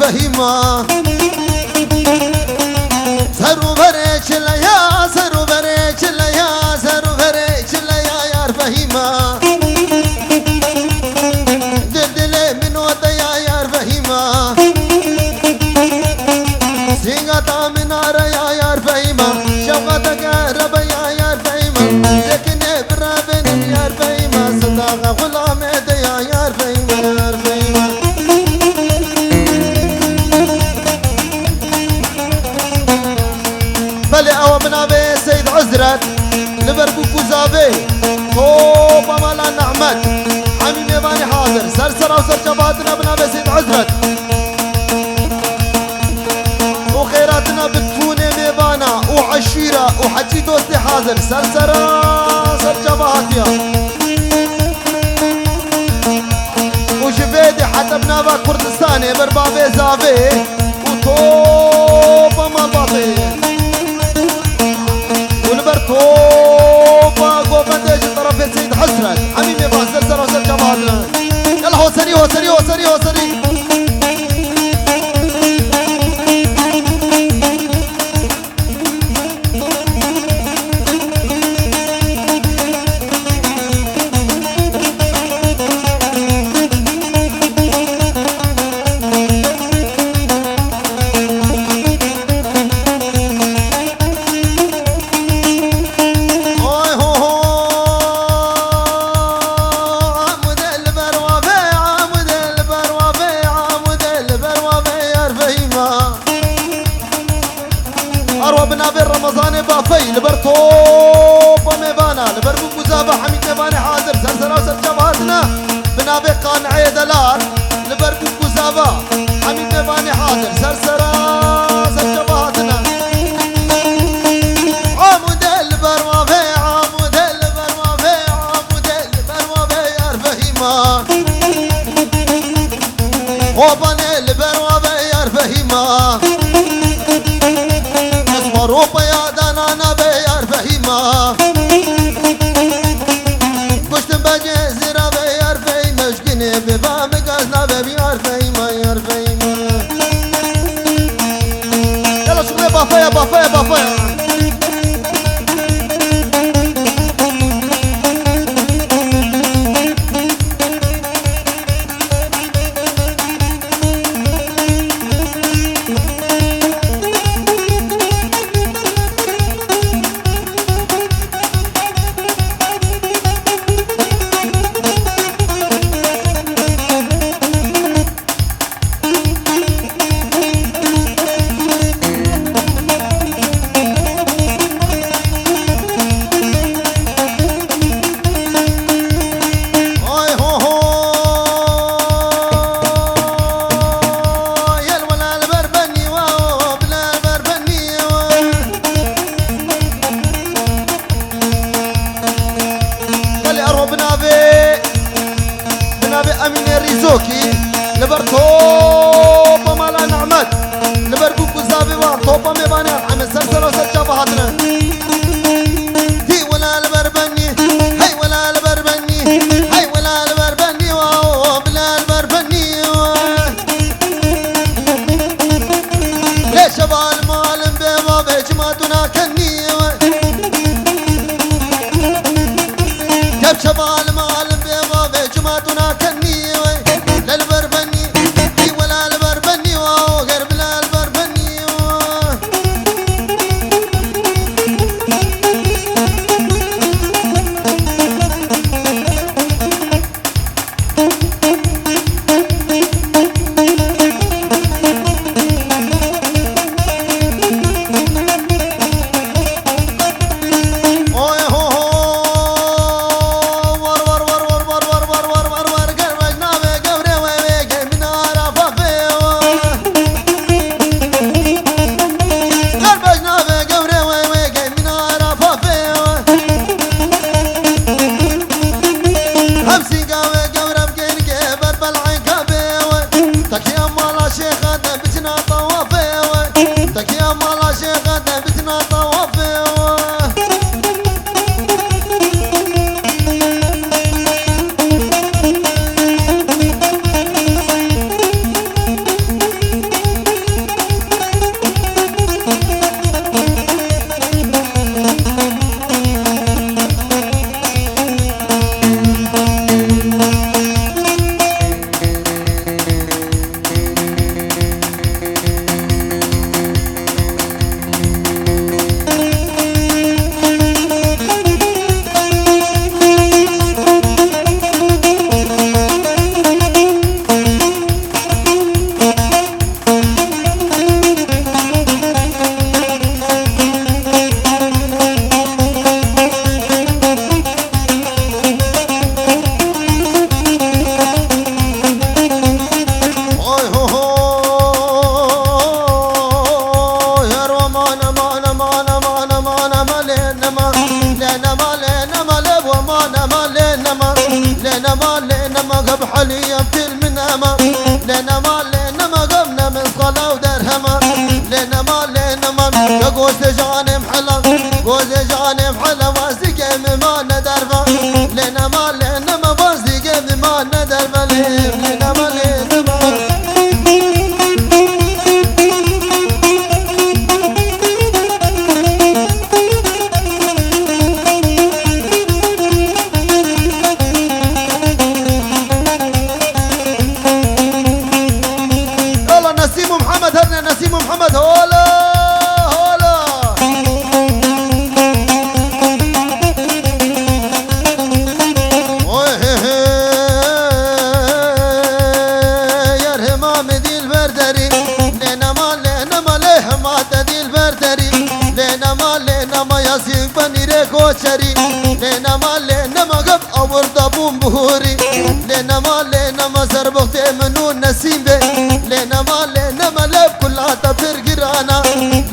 فهيما سرو بريش ليا يا فهيما دلدل من وديا يا فهيما سيغتا من يا فهيما شوقتك رب يا فهيما لكن برابن يا فهيما صداقة غلام يا فهيما بلي او منابي سيد عزرت لبربو كوزافي توبا مالا نعمت حميم يباني حاضر سرسرة وسرجباتنا منابي سيد عزرت وخيراتنا بتفوني ميبانا وعشيرة وحجي دوستي حاضر سرسرة سرجباتيا وشفيدي حتى بنابا كردستاني بربابي زافي وطوبا مالباطي ونبرتوبا قوفنديش طرف سيد حسرت حميم يبان سرسرة وسرجباتنا يلا هو سري رمضان بافي لبرتوب ميبانا لبربو مزابة حميد ميباني حاضر سرسرة وسرجباتنا بنابي قانعي دلال لبربو مزابة حميد ميباني حاضر سرسرة سرجباتنا عمود البروافي عمود البروافي عمود البروافي يا فهيمان خوباني البروا بيار فهيما اسمروا بيادنا انا بيار فهيما كشتم بجزيرة بيار فهيما شكني ببام قازنا بيار فهيما يار فهيما يلا شغلي بافايا بافايا بافايا زوكي لبر توبا مالا نعمت لبر بوكو زابي وار توبا ميباني عمل سرسل وسجا بهاتنا دي ولا لبر بني هاي ولا لبر بني هاي ولا لبر بني واو بلا لبر بني ليش شبال مالم بيما بيجماتنا كني جاب شبال مالم بيما بيجماتنا كني حليا بتلمنما لنا ما لنا ما قمنا من صلاة ودرهما لنا ما لنا ما قوز جاني محلا قوز جاني محلا وازقي ما ندرفا لنا ما لنا ما وازقي ما ندرفا لنا ما لنا ما نسيم محمد هولا هولا يا الهمام دي البردري لنا ما له ما تدي البردري لنا ما ياسين بني ريكو شري لنا ما قب اور دبوم بهوري لنا ما زربخت منون نسيم بي لنا ما لب كل عطا فرقرانا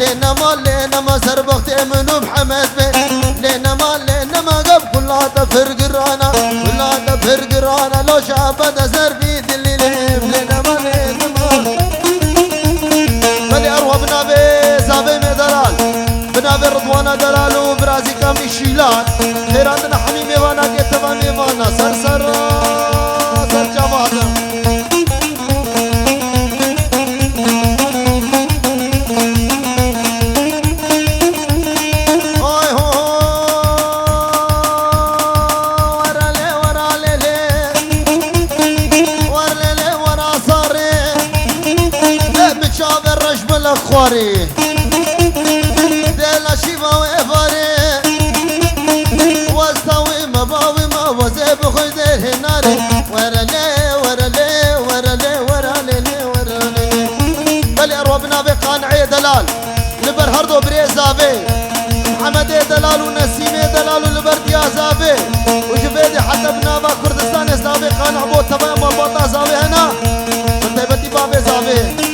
لنا ما زربخت منو محمد بي لنا ما قب كل عطا فرقرانا كل عطا فرقرانا لو شعب ده زربي دلي لنا ما يا دلالو برازي كامي شيلات خيراتنا حمي ميوانا كتبا ميوانا سر سر سر جوادا خواري دلا شيفا وفاري واستوي مباوي ما وزي بخيد الهناري ورلي ورلي ورلي ورلي ورلي بلي ربنا بقانعي دلال لبر هردو بريزافي محمد دلال ونسيمي دلال لبر زافي وجبيدي حتى بنابا كردستان اسلامي قانع بو تمام البطا زافي هنا طيبتي بابي زافي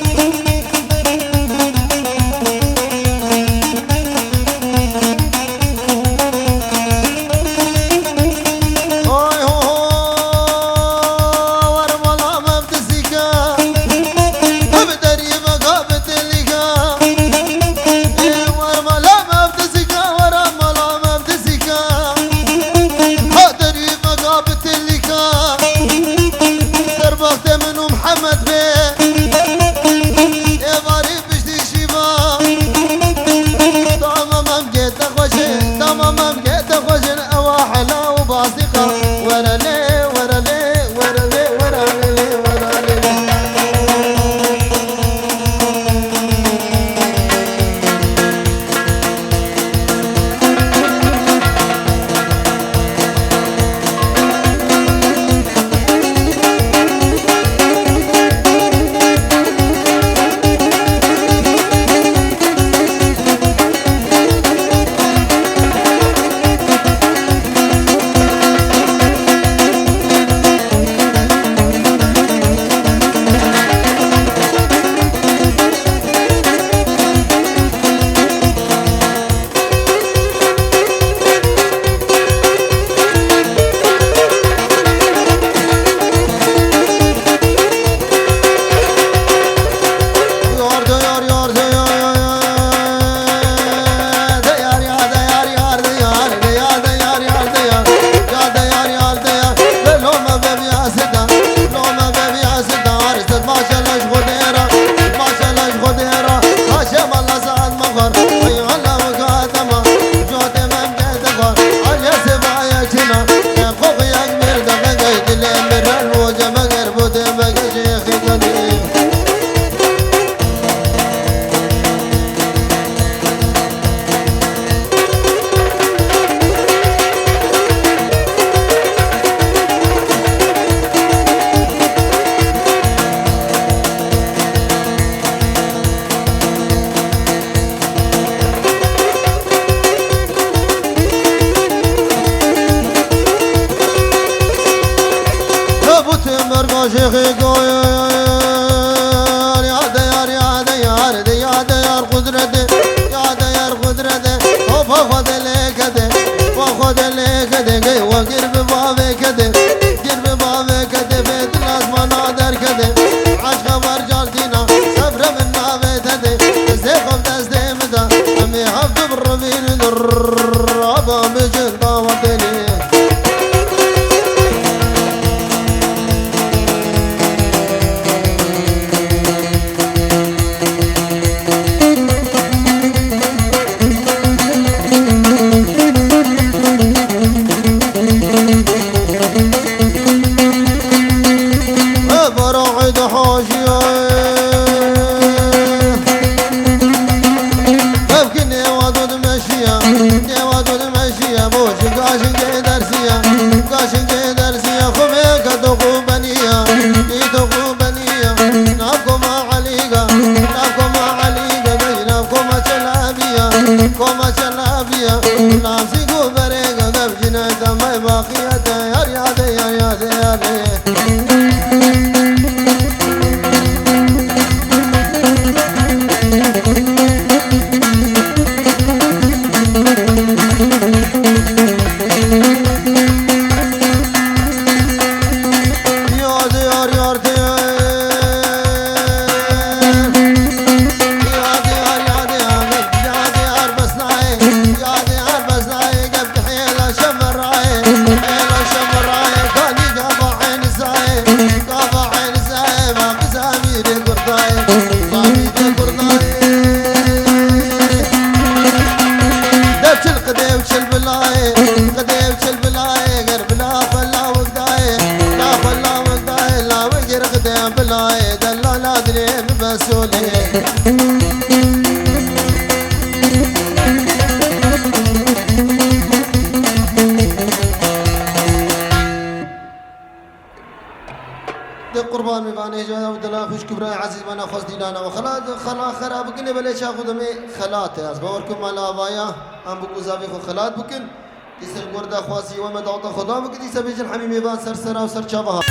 شيخي قوير يا ديار يا ديار يا ديار قدرتي يا ديار قدرتي وفاخذ لك ده وفاخذ لك ده وقرب بابك ده قرب بابك ده بيت الناس ما نادر كده عشق برجال دينا سفر من نابت ده زيقم تسديم ده امي حفظ بالربين الرابع مجد طاوتني يا دلال ادري بسولي قربان میوانه جو دلا خوش کبرای عزیز منا خوش دیلانا و خلات خلا خراب کنه بله چا خود می خلات از باور کن مالا وایا ام بو زاوی خو خلات بکن تیسر گردا خواسی و مدعوت خدا بکدی سبیج الحمی میوان سر سرا و سر چاوها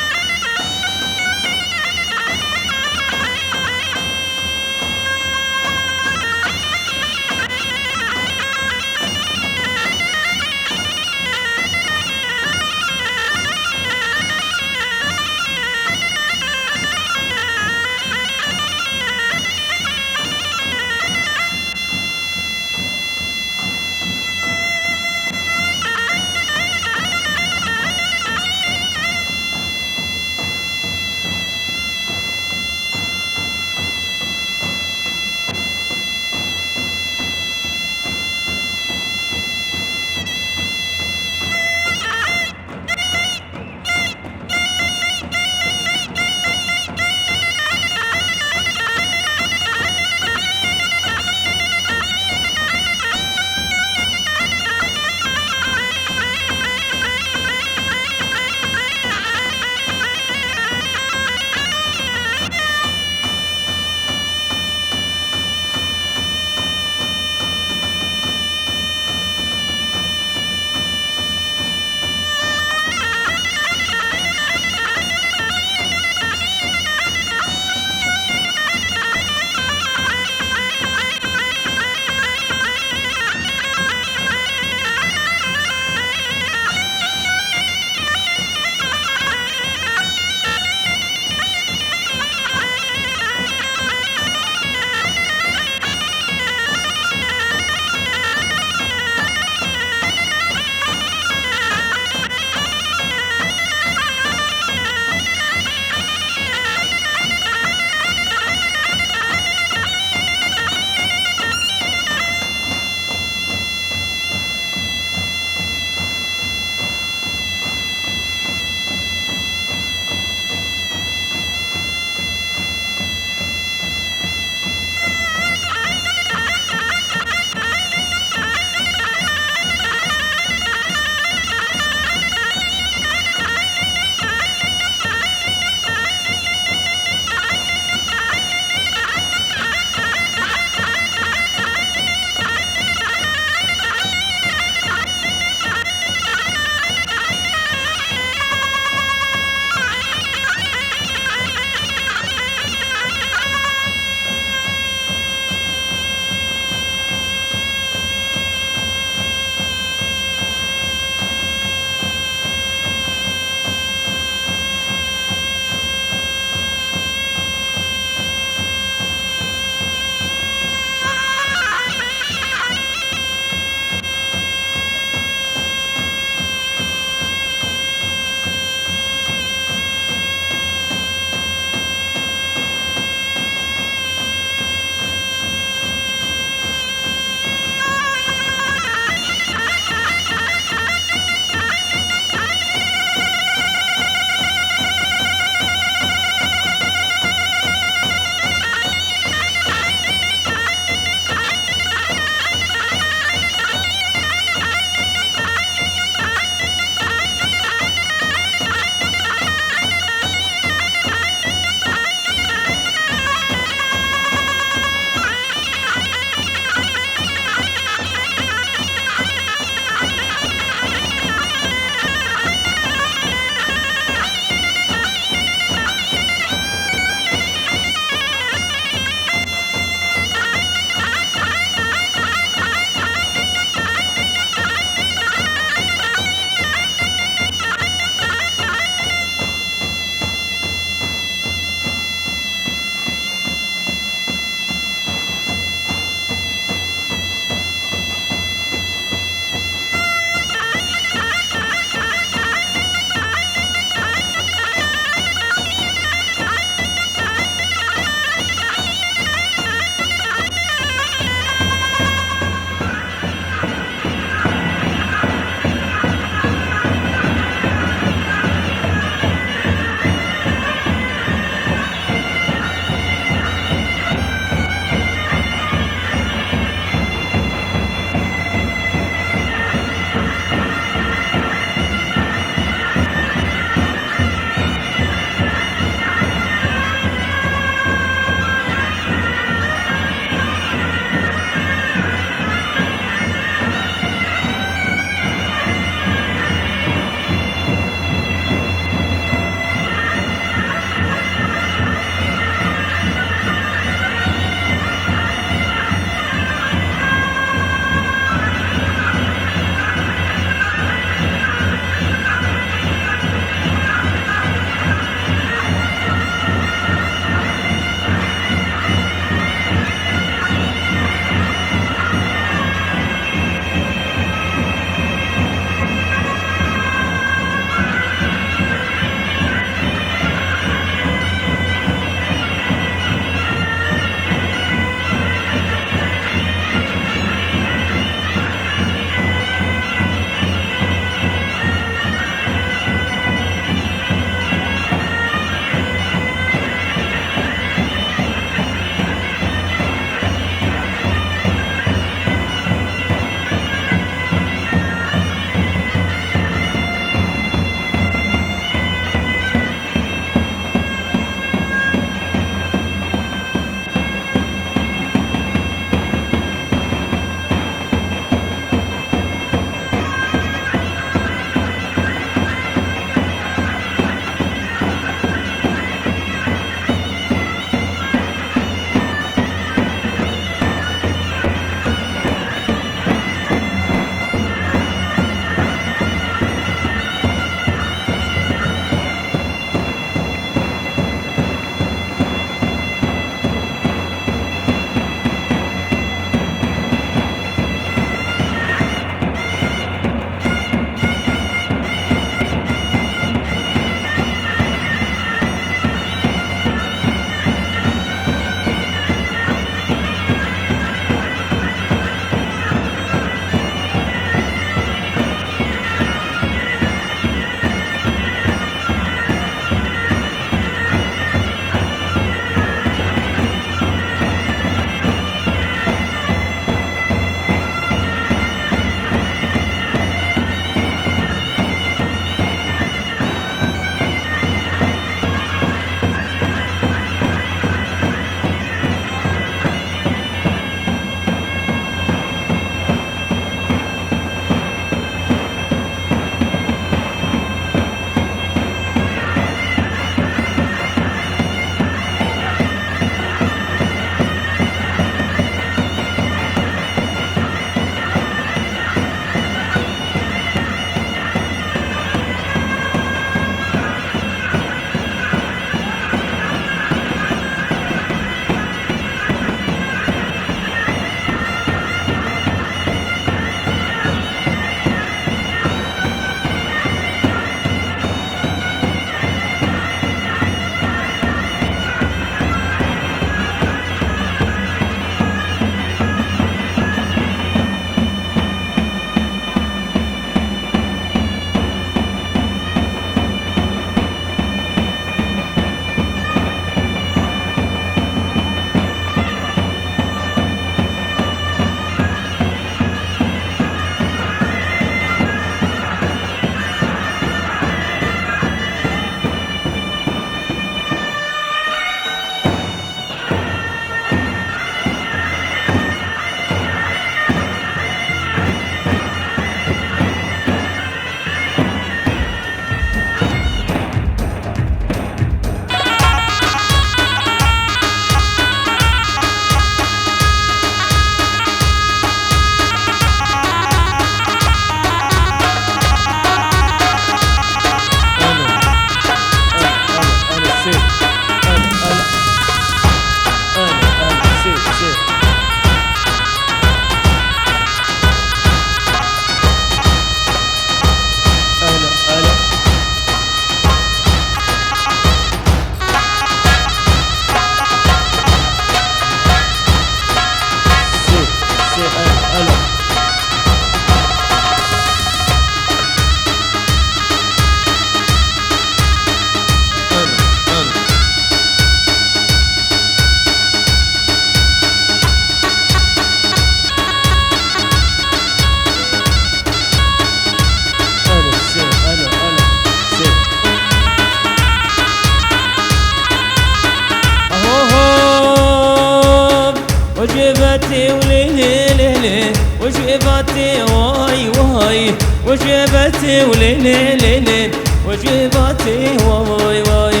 وجبتي وليلي ليلي وجبتي واي واي وجبتي وليلي ليلي وجبتي واي واي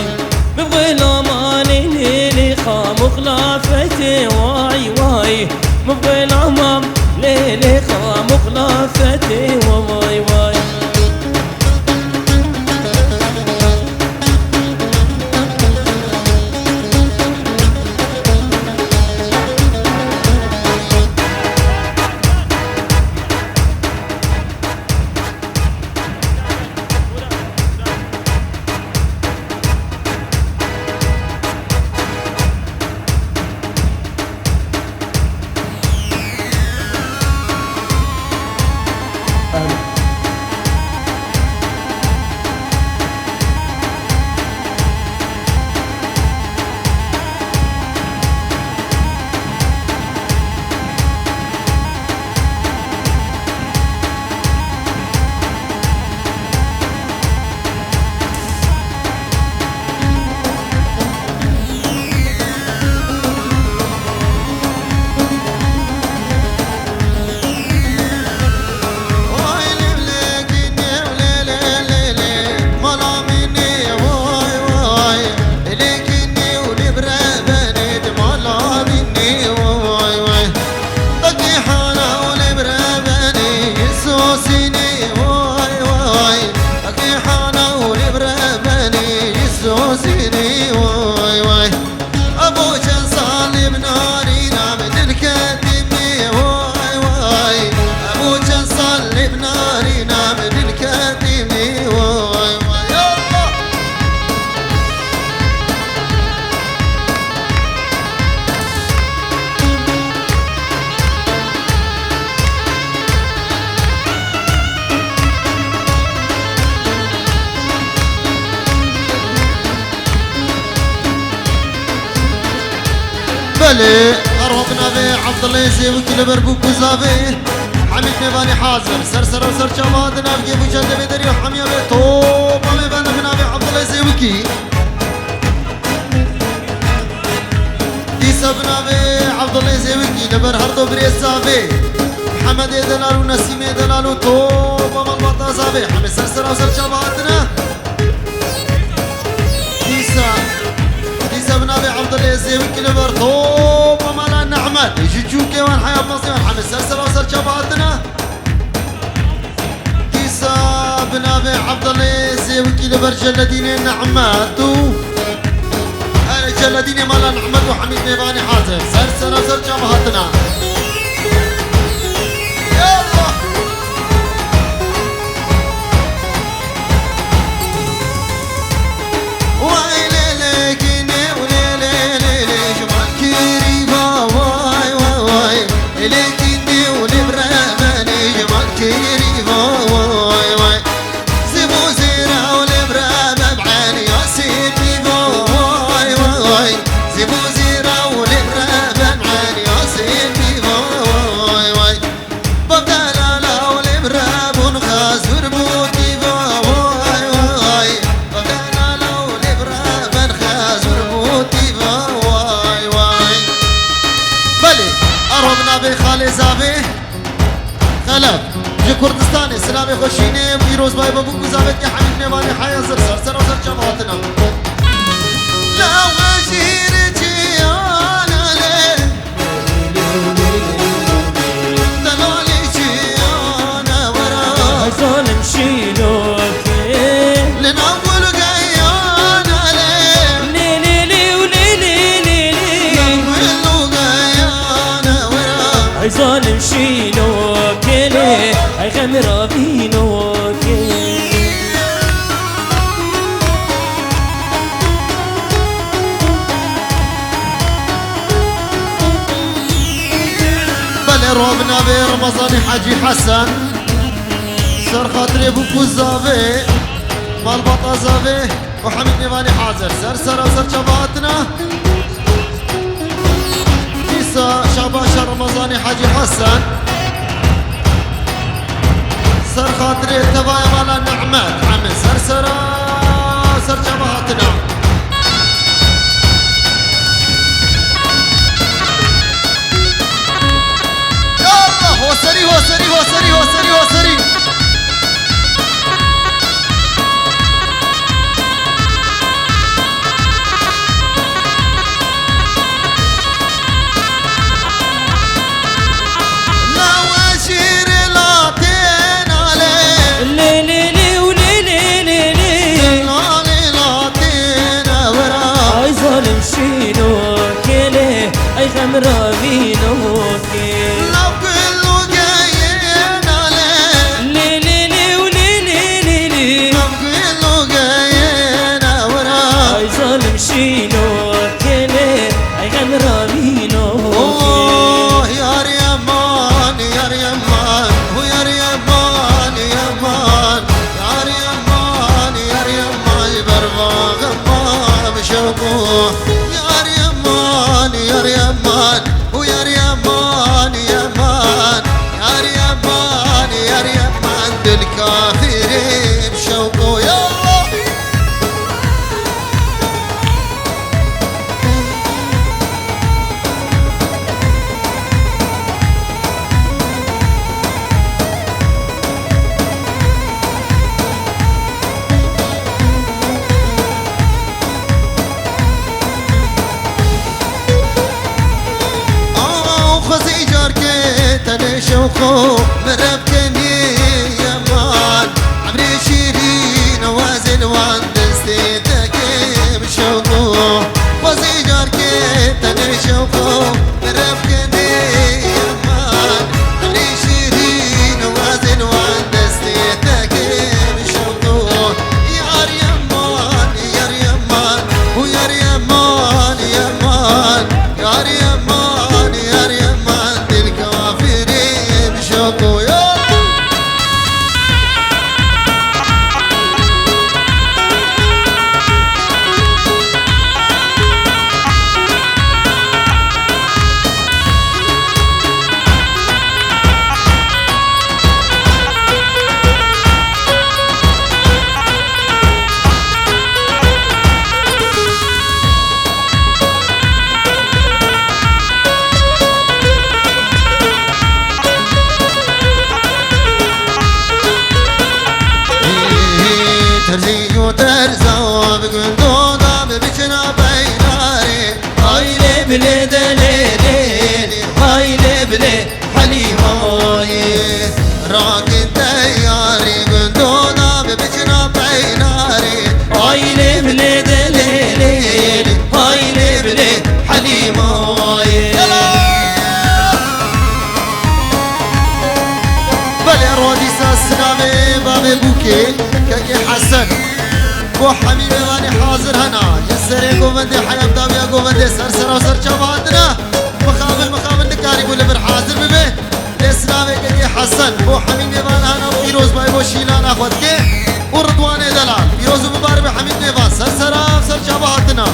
ببغي الأمان ليلي خام خلافتي واي واي ببغي الأمان ليلي خام خلافتي واي واي بلي أرهبنا به عبد الله يسيب كل بربوك وزابه حميد نباني حاضر سرسر وسر شمادنا بجيب وجند بدري وحمية بطوب ومي بنا به عبد الله يسيب كي ديسبنا به عبد الله يسيب كي نبر هردو بريسا به محمد دلال ونسيم دلال وطوب ومن بطازا به حميد سرسر وسر شمادنا ديسبنا به عبد الله يسيب كي نبر طوب ومالا نعمل يجيجو كيوان حياة مصير حميد سرسر وسر شمادنا بنا به عبد الله يسيب كي نبر جلدين نعماتو جلدين مالا نعمتو حميد نيباني حاضر سرسر وسر شمادنا خالي زابي خلف جي كردستاني سلامي خوشيني بيروز باي بابوك وزابت يا حبيب نيباني حيا زر سر وسر جماعتنا لا وزيرتي انا ليه دلالي انا ورا ظالم شيلوك لنقول قيانا ليه ليلي لي وليلي ليلي نقول قيانا ورا ظالم شيلوك ليه هاي غمرة بينوك بلي روبنا برمضان حاجي حسن سر خاطري ابو زابي مال بطا زابي وحميد نيباني حاضر سر وسر شباتنا كيسا شباشا رمضاني حاجي حسن سر خاطري تبايا مالا نعمت عمي سر شباتنا رامينو كي لو كله جايين عليه لي لي لي ولي لي لي لي لو كله جايين وراه اي ظالم شينو كيلي اي غن رامينو اوه يا ريمان يا ريمان ويا ريمان يا مان يا ريمان يا ريمان برغا غما بشوقه يا ريمان يا ريمان ويا ريمان يا مان يا ريمان يا ريمان بالكافرين بشوقه يا الله خزي جاركي تاني شوقو مربكني يا مان عمري شيرين وازن وان دستيتك بشوقو خزي جاركي تاني شوقو مربكني يا مان عمري شيرين وازن وان دستيتك بشوقو يا ريمان يا ريمان ويا ريمان يا مان يا ريمان يا ريمان الكافرين بشوقه يا ترزي وترزا بقول ببشنا بيناري هاي لبلي دليلي هاي لبلي حليماي راكن تياري قندونا ببشنا بيناري هاي لبلي دليلي هاي لبلي حليماي بلي رودي ساسنامي بابي بوكي كي حسن بو حميد غاني حاضر هنا جسري قومندي حياة دابيا قومندي سرسرة وسر شباتنا مخابل نكاري قول بر حاضر ببي الإسلامي كي حسن بو حميد بيبان هنا وفيروز باي بو شيلان أخوات كي ورضوان دلال فيروز مبارك حميد بيبان سرسرة وسر شباتنا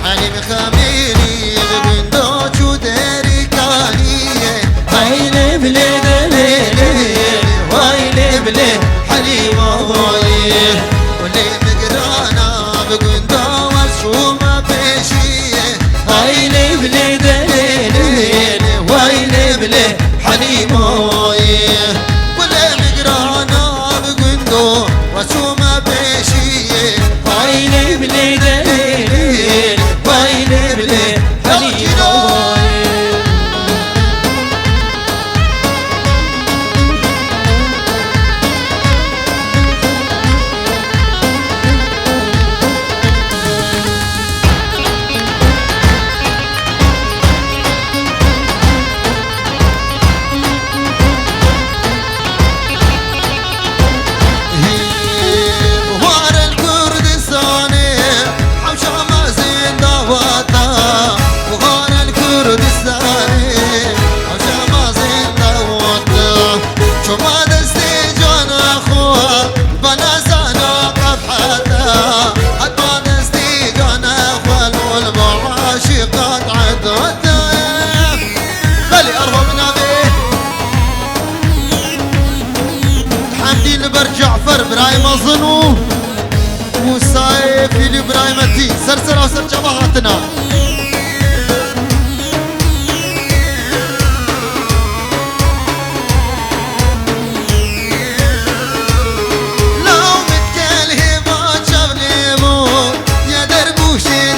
حليم خميري بقندو شو داري كانية هاي لبلي دليلي هاي لبلي حليمة هاي واللي مقرانا بقندو والشومة بيشية هاي لبلي دليلي هاي لبلي حليمة هاي واللي مقرانا بقندو والشومة بيشية هاي لبلي دليلي هاي لبلي حليمة جعفر برايم أظنو موسى في إبراهيمتي سرسرة وسر جبهاتنا لو متكلهي ما شافني مو يا دربوشي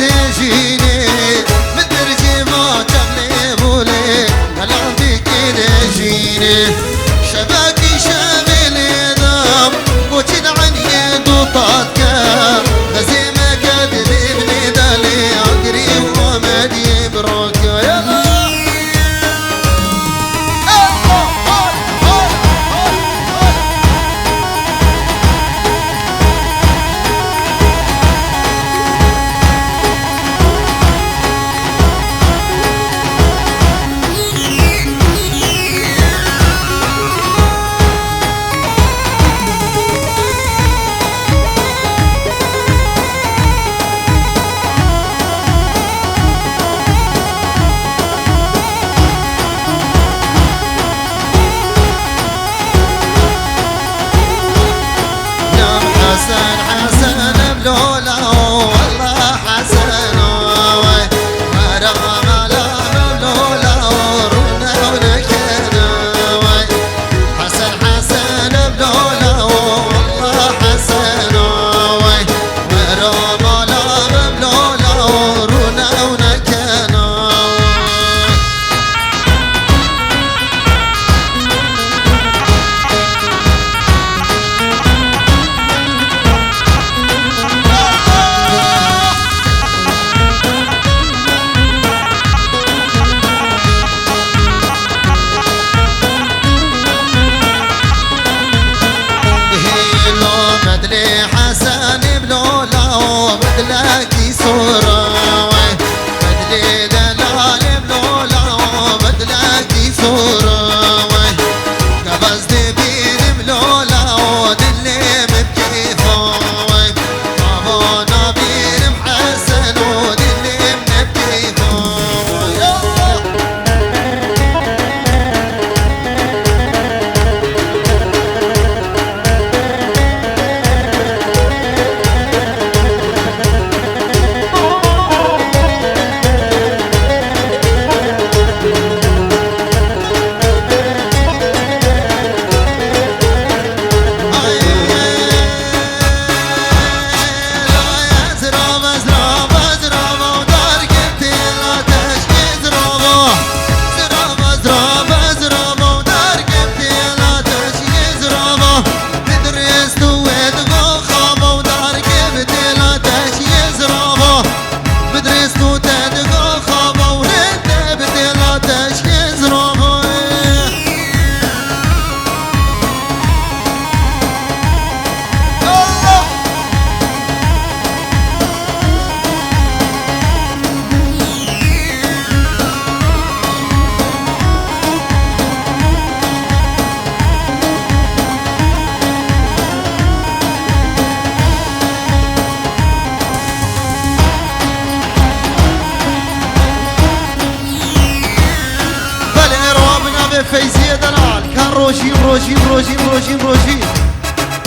روشين روشين روشين روشين روشين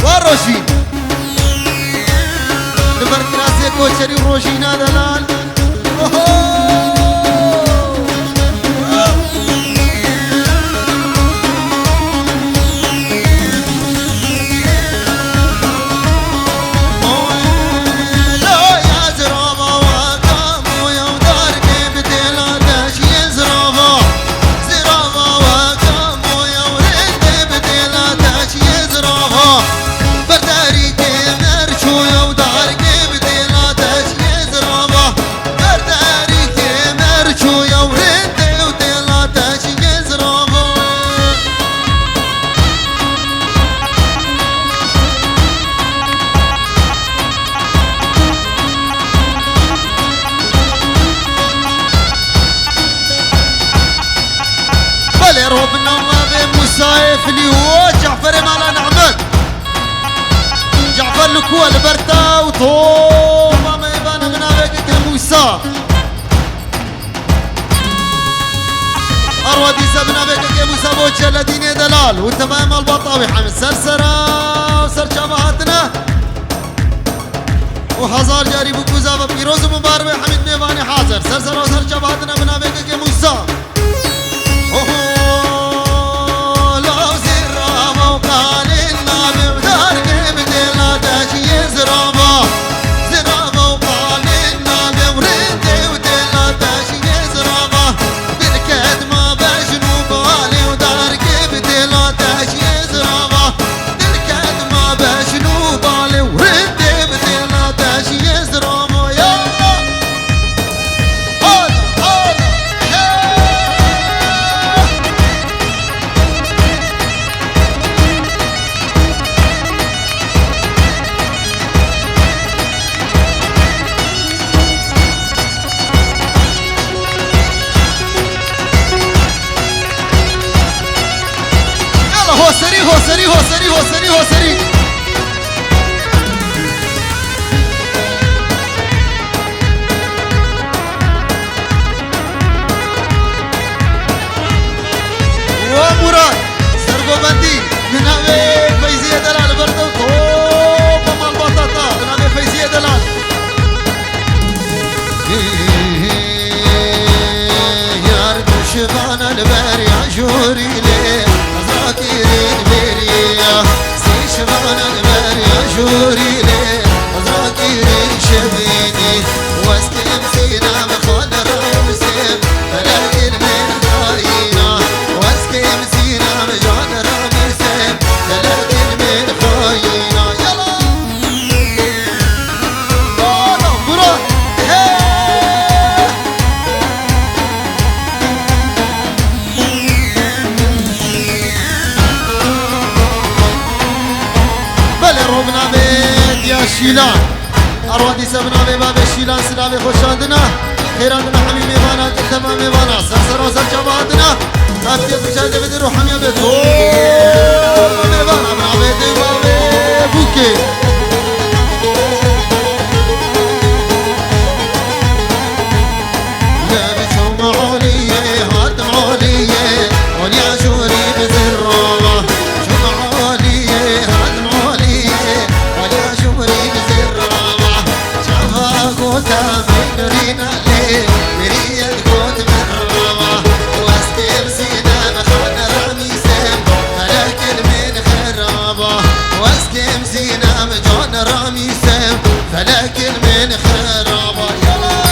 وروشين لبرك راسي كوشري روشين هذا لال اللي هو جعفر مالا نعمت جعفر لكوى البرتا وطوبة ما يبان من أبيك موسى أروى دي سبنا بيك موسى بوجه الذين دلال وتمام البطاوي حامل سرسرة وسر شبهاتنا وحزار جاري بكوزا ببيروز مباربي حميد ميباني حاضر سرسرة وسر شبهاتنا من أبيك موسى هو سري ومراد سرقو بندي من أبي فيزية دلال برضو طوبة مال بطاطا من أبي فيزية دلال ياردو شبان الباري عجوري ليه أزاكيرين بيريا سي شبان الباري عجوري ليه أزاكيرين شبيني واسكم سينا مخال رامسيم فلاكين من خاينا واسكم سينا مجان رامسيم فلاكين من خاينا يلا يلا مراد روبنا بيت يا شيلان أرودي سبنا بباب الشيلان سلامي خوشاندنا خيراتنا حميمي بانا تمامي بانا سرسر وسر جبادنا أبتي بشاده بدر وحمي بيتو ميبانا بنا بيت بابي بوكي لابسهم معولية هات معولية ولي عشوري بزرامة شو معولية هات معولية ولي عشوري بزرامة شافها قوتا من رينا ليه مريا القوت من رامة واستير سينا مخان رامي سيم فلاكل من خرابة واسكم سينا مجان رامي سيم فلاكل من خرابة يلا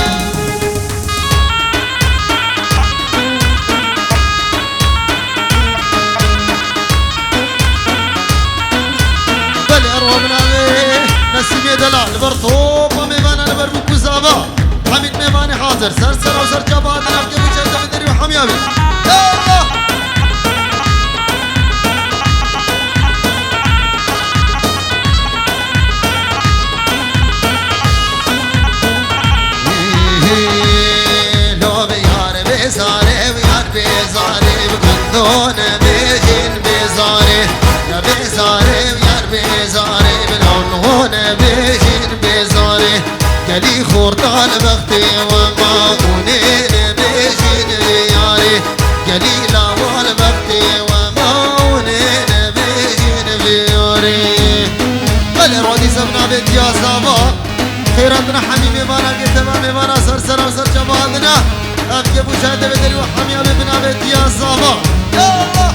نسيمي دلال برطوب ميبانا نبربوكو زابا حميد ميباني حاضر سرسر وسر جبات نرجع بشرطة بدري وحميامي يلا لو بيار بيزاري بيار بيزاري بكندون بيجين بيزاري يا بيزاري بيار بيزاري هون بيجين بيزاري قالي خورطان بختي وما ونين بيجين رياري قالي لاوال بختي وما ونين خيراتنا حميمي بانا تمامي بانا سرسرة وسر جبهاتنا أفكي مشاهدة بدري وحمي أبي بن أبي يا صابا يا الله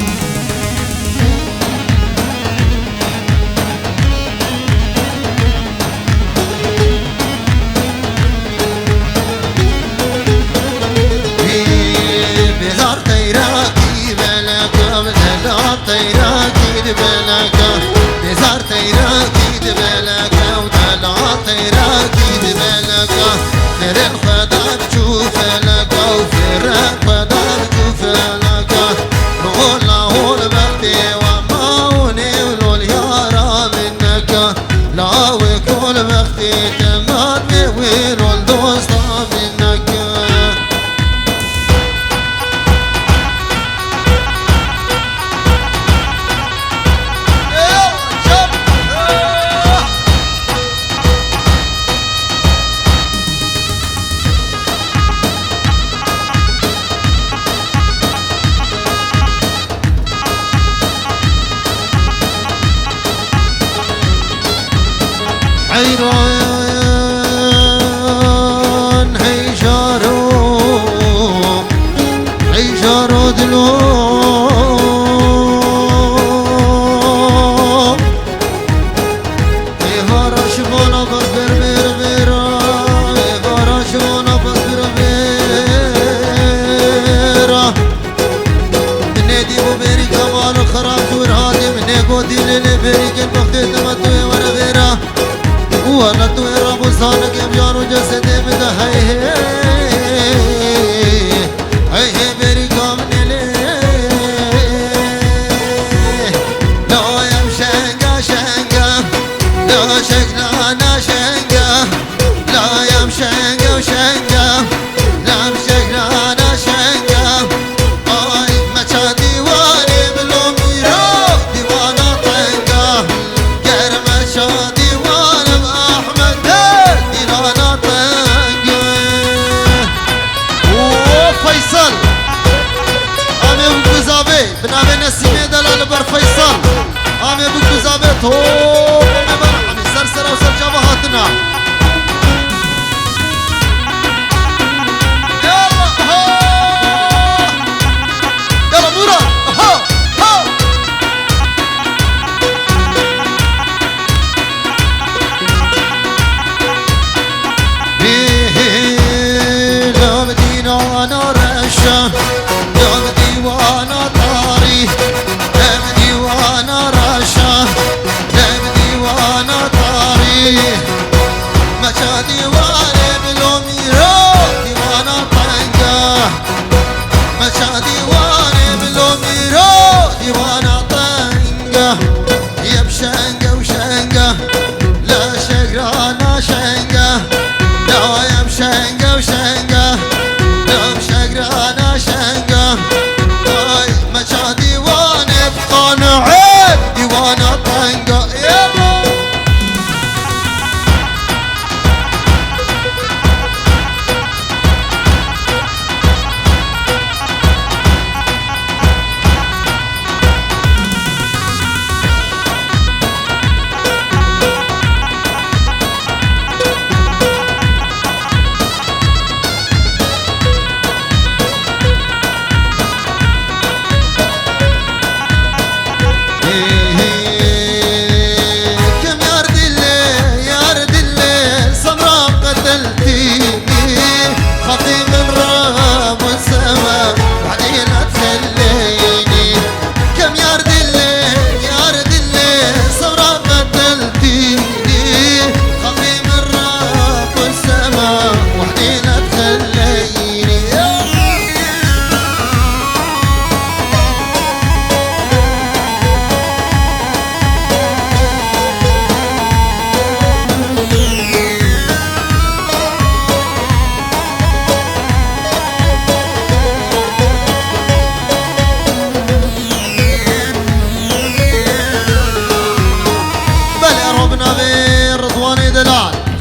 بزار تيراكي بلكا بزار تيراكي بلكا بزار تيراكي بلكا ودلع تيراكي بلكا خير الخدام شوف لكا وفرق خدام شوف لكا نقول له البختي وماوني ولول يارا منك لا وكل بختي تمامي ولول دوستا منك عيران هيجارو دلو إيهارا شبانا بصبر بيرا إيهارا شبانا بصبر بيرا مني بو بيري كمان خراب شور هادي مني قودي للي بيري كن بختي تمتوي ورا بيرا وانا تو رب صانك بيانو جسدي بدا هاي هاي بيري كامني لا يم شنقا شنقا لا شكلانا شنقا لا يم شنقا وشنقا لا شكلانا شنقا اي مچا ديواني بلو ميرو ديوانا طنقا غير مچا فيصل امي ابو زابي بنابي نسيمي دلال بر فيصل امي ابو زابي تو امي سرسره وسر جبهاتنا يلا ها يلا مراد ها ها وانا رشا دم ديوانا طاري دم ديوانا رشا دم ديوانا طاري مشا ديواني بلوميرو ديوانا طنقا مشا ديواني بلوميرو ديوانا طنقا يبشنقا وشنقا لا شقرانا شنقا لا يبشنقا وشنقا لهم شقرانا شنقا هاي مشا ديواني بقانعين ديوانا طنقا يلا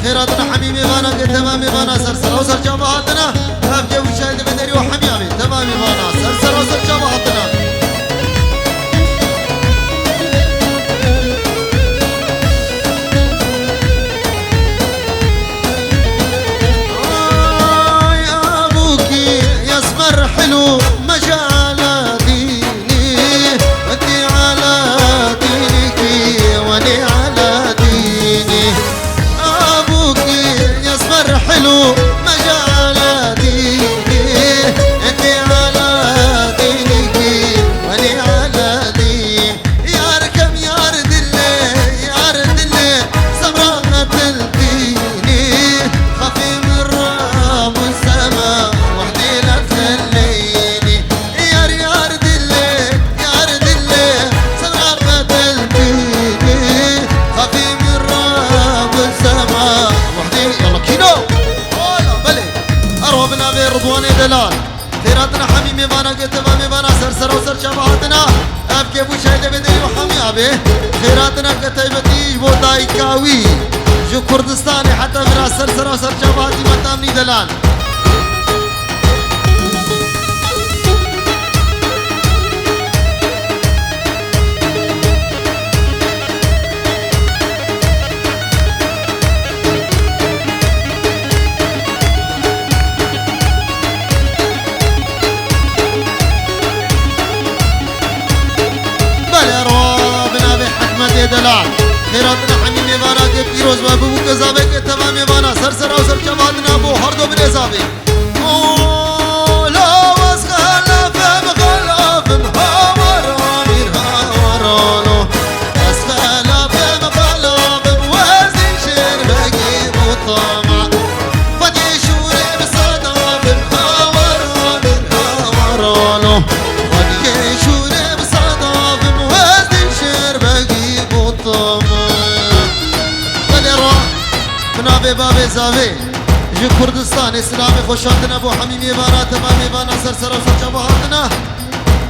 خيراتنا حميمي غانا تمامي غانا سرسر وسر جماعتنا أبجي وشاهد بدري وحميامي تمامي غانا سرسر وسر جماعتنا قولوا مجال ديني انت على دينك ولي على ديني يا ركب يا رد اللي سمراء تلديني خفي من رب السماء وحدي لا تخليني يا رد اللي سمراء تلديني خفي من رب السماء وحدي يلا كينو يلا بلي أروبنا برضوان دلال خيراتنا حميمي بانا كتبامي بانا سرسر وسر شبهاتنا أبكي بو شايدة بدري وحمي أبي خيراتنا كتبتيش بو دايكاوي جو كردستاني حتى برا سرسر وسر شبهاتي متامني دلال دلال خيراتنا حميمي بانا كي بيروز وابو كزابك تمامي بانا سرسر وسر شبهاتنا بو هردو من إزابي لا واسخلا فم غلافم هاورامير هاورانو اسخلا فم غلافم وزن شير بقي مطامع فدي شوري بصدافم هاورامير هاورانو فدي شوري بصدافم وزن شير بقي بنابي بابي زاوي جو كردستان اسلامي خوشاتنا بو حميمي بانا تمامي بانا سرسر وسر شبهاتنا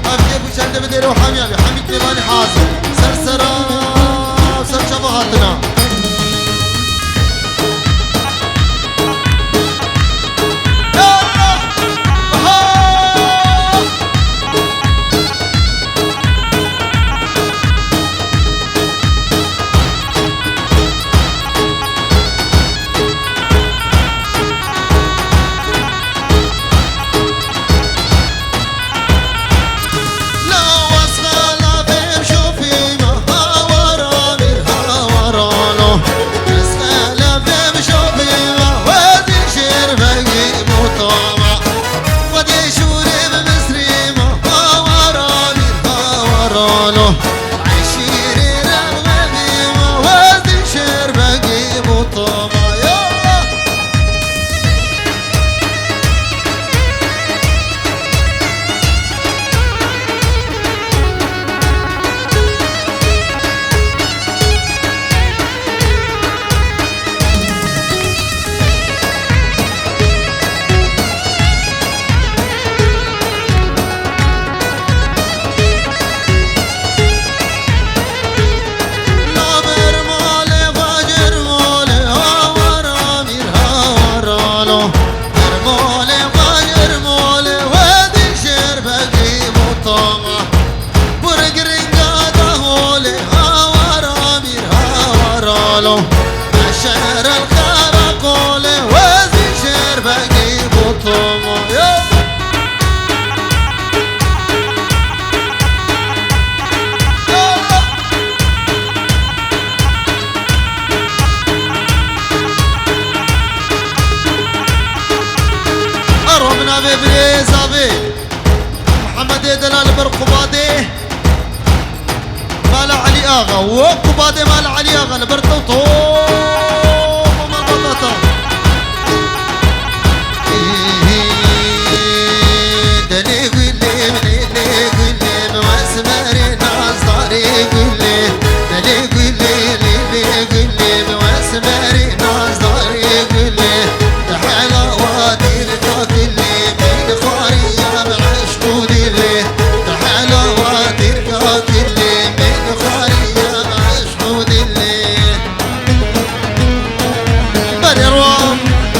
افكي بو شاند بديرو حمي ابي حميد باني حاصل سرسر وسر شبهاتنا شهر الخرقول وزي شهر بقي بطمو أرهبنا ببريز أبي محمد دلال برقبادي مال علي آغا وقبادي مال علي آغا لبرتوتو وما بطاطا دلي قولي مني قولي مواسمري ناصداري قولي دلي قولي لي قولي مواسمري ناصداري قولي تحالى وادير كاكلي من خواري يا معشقو ديري تحالى وادير كاكلي من خواري يا معشقو ديري بنروم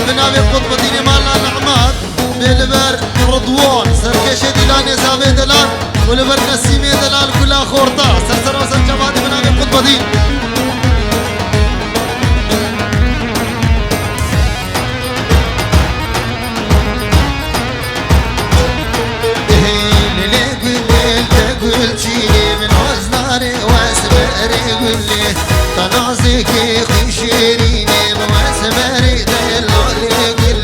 بنابي القطب ديني مالنا الأعماد بالبر رضوان سركشة دلاني زابي دلان والبر نسيمي دلال كلها خورتا سرسر وسر جبادي بنابي القطب دين من وزناري واسمري قولي تنازيكي خشيريني واسمري دلالي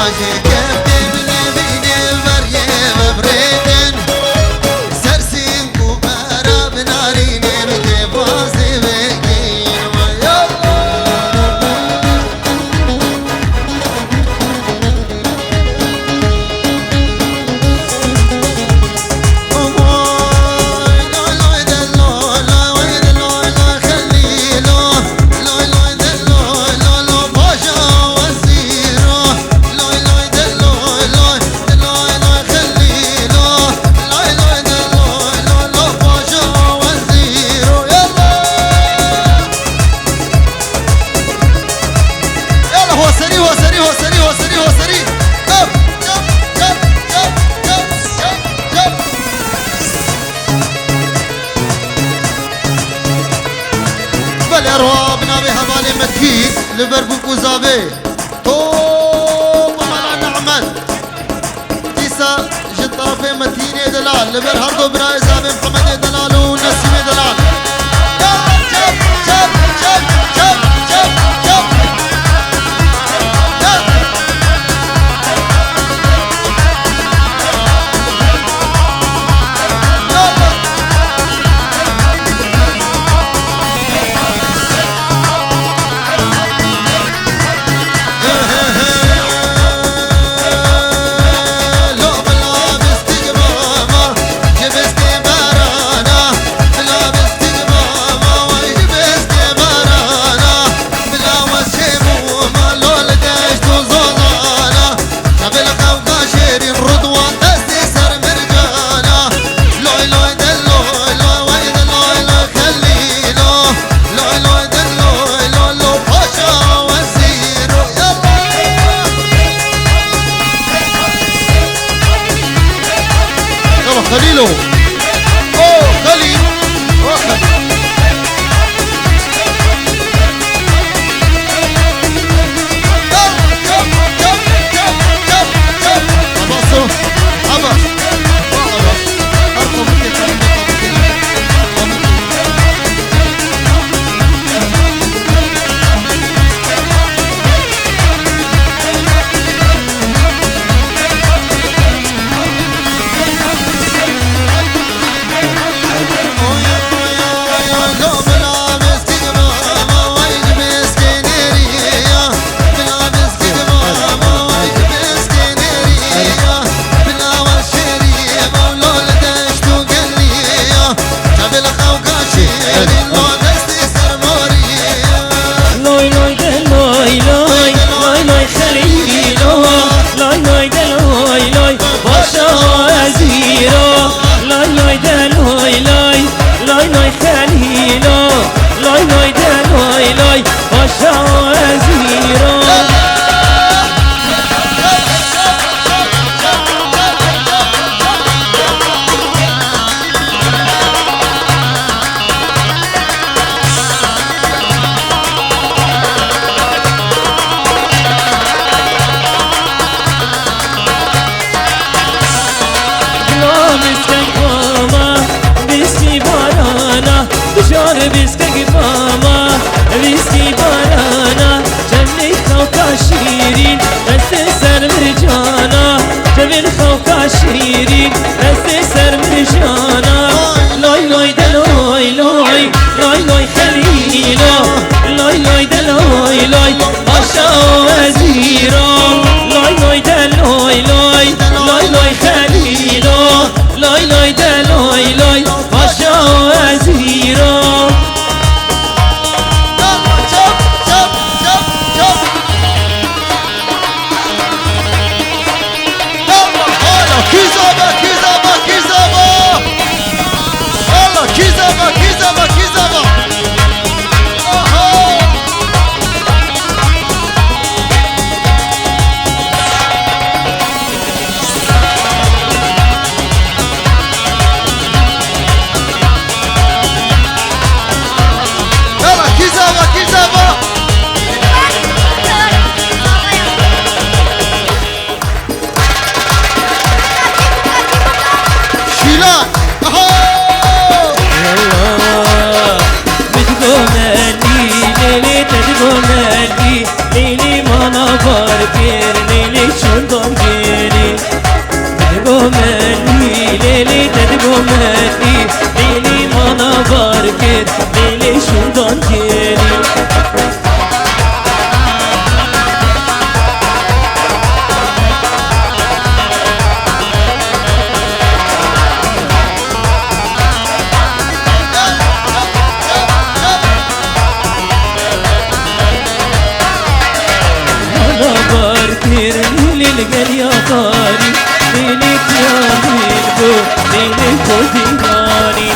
واجه كبدي من بيني بريم بريدن سرسين كوبارا بنارين بكبازي بكين ويلا روابنا بهبالي متكين لبربوك وزابي طوب على نعمت تيسا جد طرفي متيني دلال لبر هردو براي زابي محمد دلال ونسيمي دلال جب جب جب جب جب جب خليلو اوه خليل بيسكك ماما بيسكي بارانا جملي خوكا شيرين بس سر مرجانا جملي خوكا شيرين بس سر مرجانا لوي لوي دلوي لوي لوي لوي خليلو لوي لوي دلوي لوي باشا وزيرو لوي لوي دلوي لوي لوي لوي خليلو لوي لوي دلوي لوي باشا وزيرو كير للقل يا طاري ليلك يا ملكو ليلك وديناني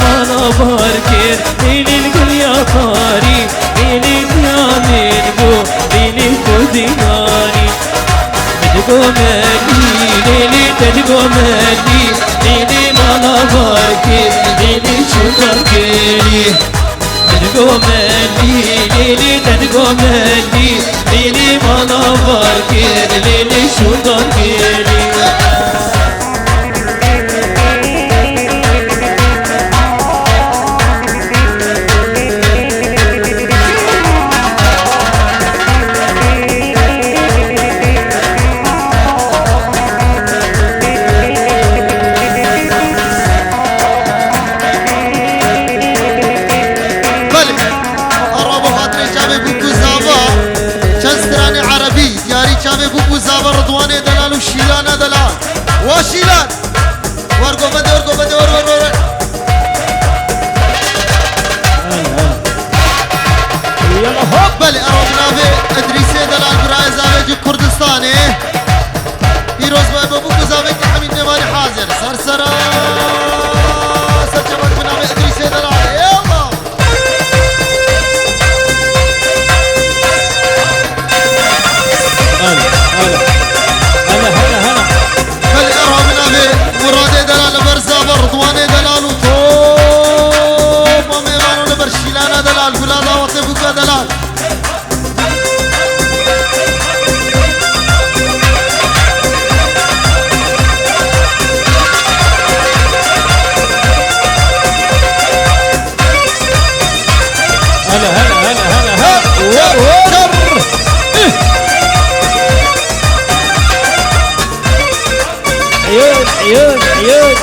أنا باركر للقل يا طاري ليلك يا ملكو ليلك وديناني تدقو مالي ليلي تدقو مالي ليلي ما باركر ليلي شكركيلي تدقو مالي ليلي تدقو مالي ليلي ما باركر ليلي شكركيلي رضواني دلال وشيلان دلال وشيلان ورقو بدي ور يلا هوب بلي أروبنا في إدريسي دلال براي زاوية كردستاني بيروز بابو زاوية حميد نماني حاضر سرسرا سرجبت بنا في إدريسي دلال يلا هلا بلي أروبنا في مرادي دلال برزا رضواني دلال وطوب وميمانو لبرشيلانا دلال فلادا وطيبوكا دلال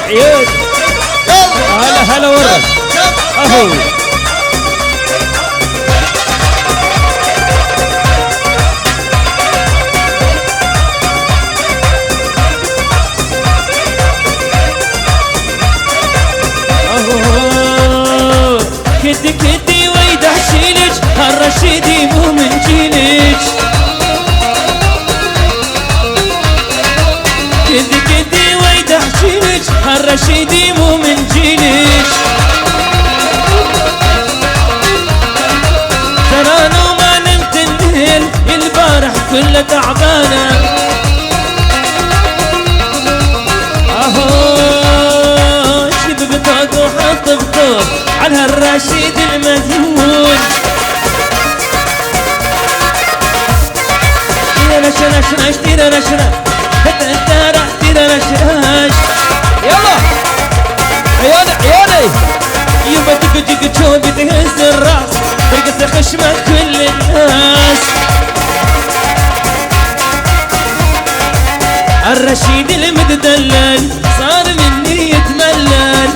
عيون هلا ورا اهو كدي ويدح شيلج هالرشيدي مو من جيلج كدي ويدح شيلج هالرشيدي مو من جيلج ترانو ما نمت الليل البارح كله تعبانه اهو شب بطاق وحط بطوب على هالرشيد المجنون تيرا شرش تيرا شرش تتأثر تيرا شرش يلا عيوني يبا تك تشوفي تهز الراس ترقص خشمة كل الناس الرشيد المدلل صار مني يتملل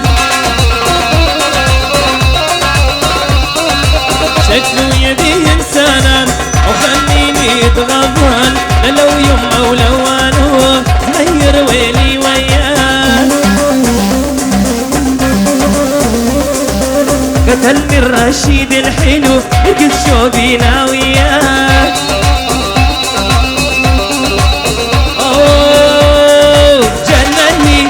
شكله يبي انسانا وخليني يتغفل لو يوم ولو انا غير ويلي وياه قتلني الرشيد الحلو قلت شو بينا وياه جنني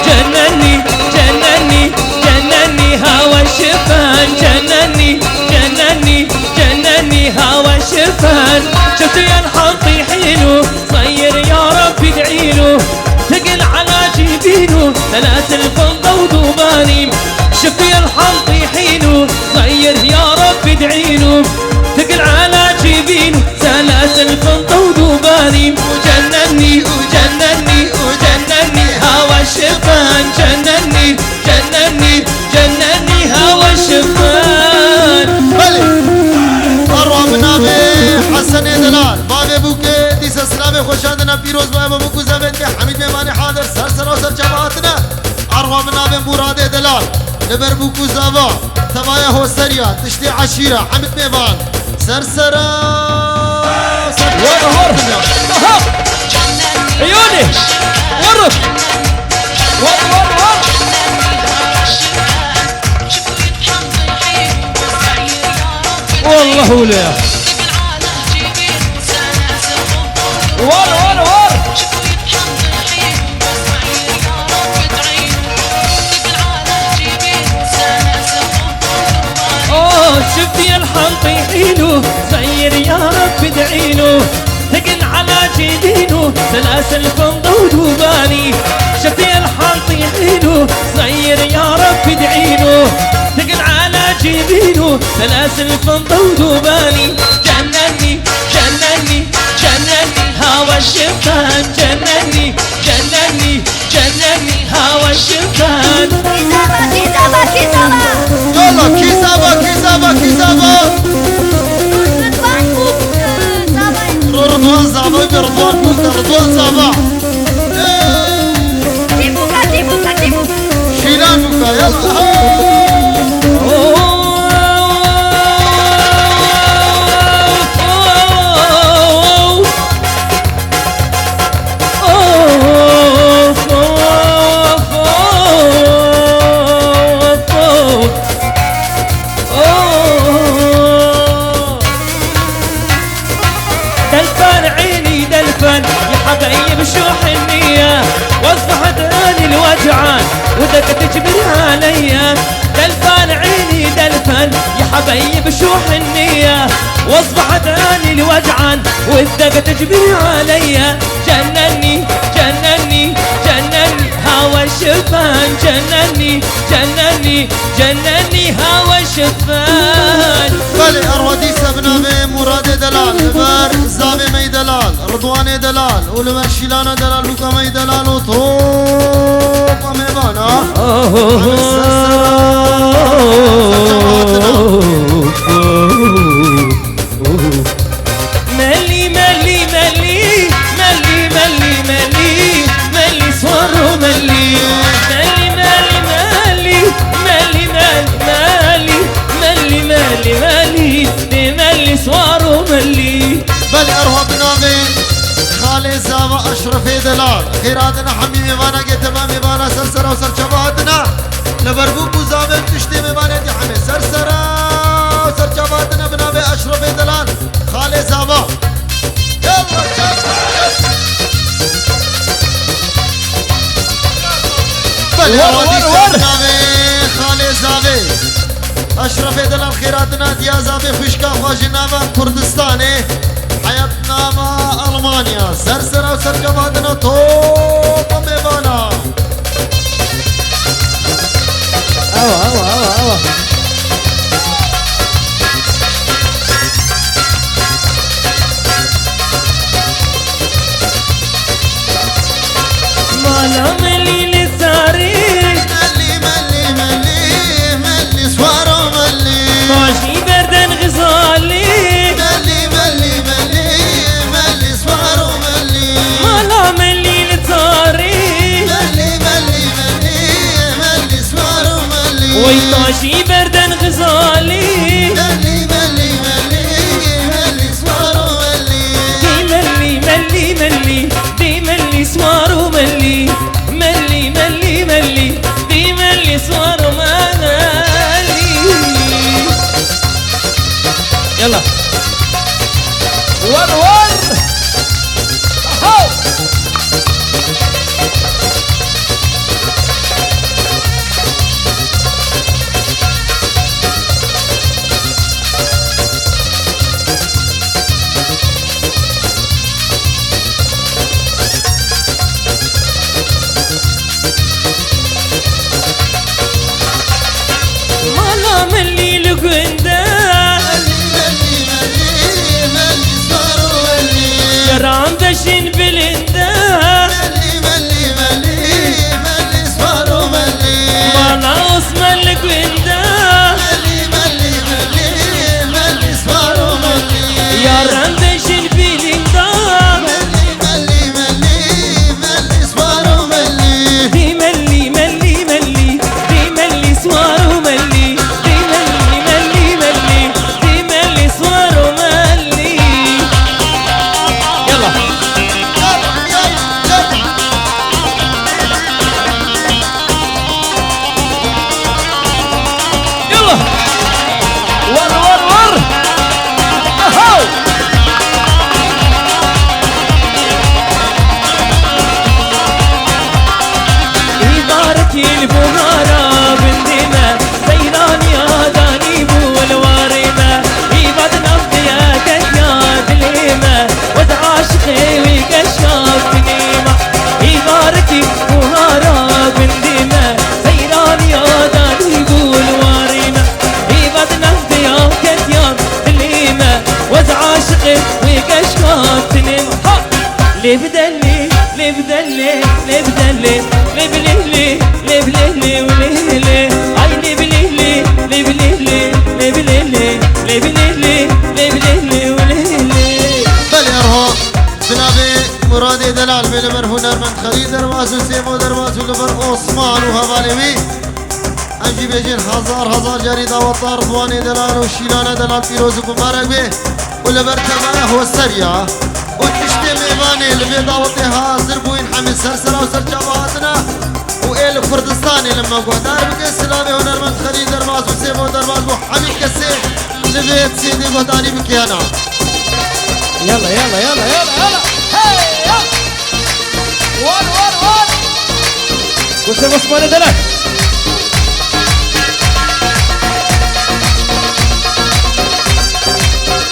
جنني جنني جنني هوا الشفان جنني جنني جنني هوا الشفان شفت يا الحظ حلو صير يا رب ادعيله ثقل على جبينه 3000 وضوباني شفت يا الحظ حلو صير يا رب ادعيله ثقل على جبينه 3000 وضوباني وجنني وجنني وجنني هوا الشفان جنني جنني جنني هوا الشفان قربنا به حسن دلال باب بوكي ديس اسلامي خوشاندنا بيروز باب بوكو زبد حميد ميماني حاضر سرسر وسر جماعتنا قربنا به مراد دلال لبر بوكو زابا ثمايا هو سريا تشتي عشيرة حميد ميمان سرسرا عيوني ورب ور والله ولا طيحينه صغير يا رب ادعينه ثقل على جبينه سلاسل فوضى ودوباني شفتي الحال طيحينه صغير يا رب ادعينه ثقل على جبينه سلاسل فوضى ودوباني جنني جنني جنني هوا الشبان جنني جنني جنني هوا الشبان كيسابة كيسابة يلا كيسابة كيسابة كيسابة رضوان زابا رضوان بوكا رضوان زابا تيبوكا تيبوكا تيبوكا شيلان بوكا يلا دلفان عيني دلفان يا حبايب شوح النية واصبحت اني الوجعان ودك تجبر عليا دلفان عيني دلفان يا حبايب شوح النية واصبحت اني الوجعان ودك تجبر عليا جنني جنني جنني هوا الشفان جنني جنني جنني هوا الشفان بلي أروديسة بنامي مراد دلال بار زابي مي دلال رضوان دلال ولمر شيلان دلال بوكا مي دلال وطوب أميبانا ملي ملي ملي ملي ملي ملي ملي صور ملي ملي ملي ملي ملي ملي ملي ملي ملي ملي ملي صور ملي بل أروها بنامي خالي زابا أشرفي دلال خيراتنا حميمي بانا قيت مامي بانا سرسرة وسرشباتنا لبربوك وزابي بتشتي مبانا دي حمي سرسرة وسرشباتنا بنامي أشرفي دلال خالي زابا يلا بل أروها بنامي خالي زابي أشرفي دلال خيراتنا ديا زابي فشكا خواجنامة كردستاني حياتنا مع ألمانيا سرسرة وسرجباتنا توب ميبانا أوا مالا ملي لساري ملي ملي ملي ملي سوارو ملي ماشي بردن غزالي ملي ملي ملي ملي سوارو ملي مالا ملي لساري ملي ملي ملي ملي سوارو ملي ويطاشي بردن غزالي ملي ملي ملي ملي سوارو ملي دي ملي ملي ملي دي ملي سوارو ملي ملي ملي ملي دي ملي سوارو ملي يلا ور ور هاو مالا ملي لقندا ملي ملي ملي سوارو ملي جرام بشين بلندا ملي ملي ملي ملي سوارو ملي مالا اسم لقندا ملي ملي ملي ملي سوارو ملي يا رام بشين بلندا ملي ملي ملي ملي سوارو ملي دي ملي ملي ملي دي ملي سوارو ملي دي ملي ملي ملي دي ملي سوارو ملي يلا يلا يلا ليه بدلي ليه بدلي ليه بدلي ليه بليلي ليه بليلي وليه ليه اي ليه بليلي ليه بليلي ليه بليلي ليه بليلي ليه بليلي وليه ليه بل ارهاب جنابي مرادي دلال من مرهونر من خليل درواز وسيمو درواز ولبر عثمان وهواليوي انجي بيجين هزار جريدة وطار رضواني دلال وشيلانة دلال فيروز ومبارك به ولبر تبعه هو السريع وتشتي ميماني البيضة وطيها زربوين حمل سرسرة وسرجاباتنا وإيل كردستاني لما قدار بقى سلامي هنر من خليل درواز وسيمو درواز وحميد كسي لبيت سيدي قداني بكيانا يلا يلا يلا يلا يلا هاي يلا وان كنت عثمان دلال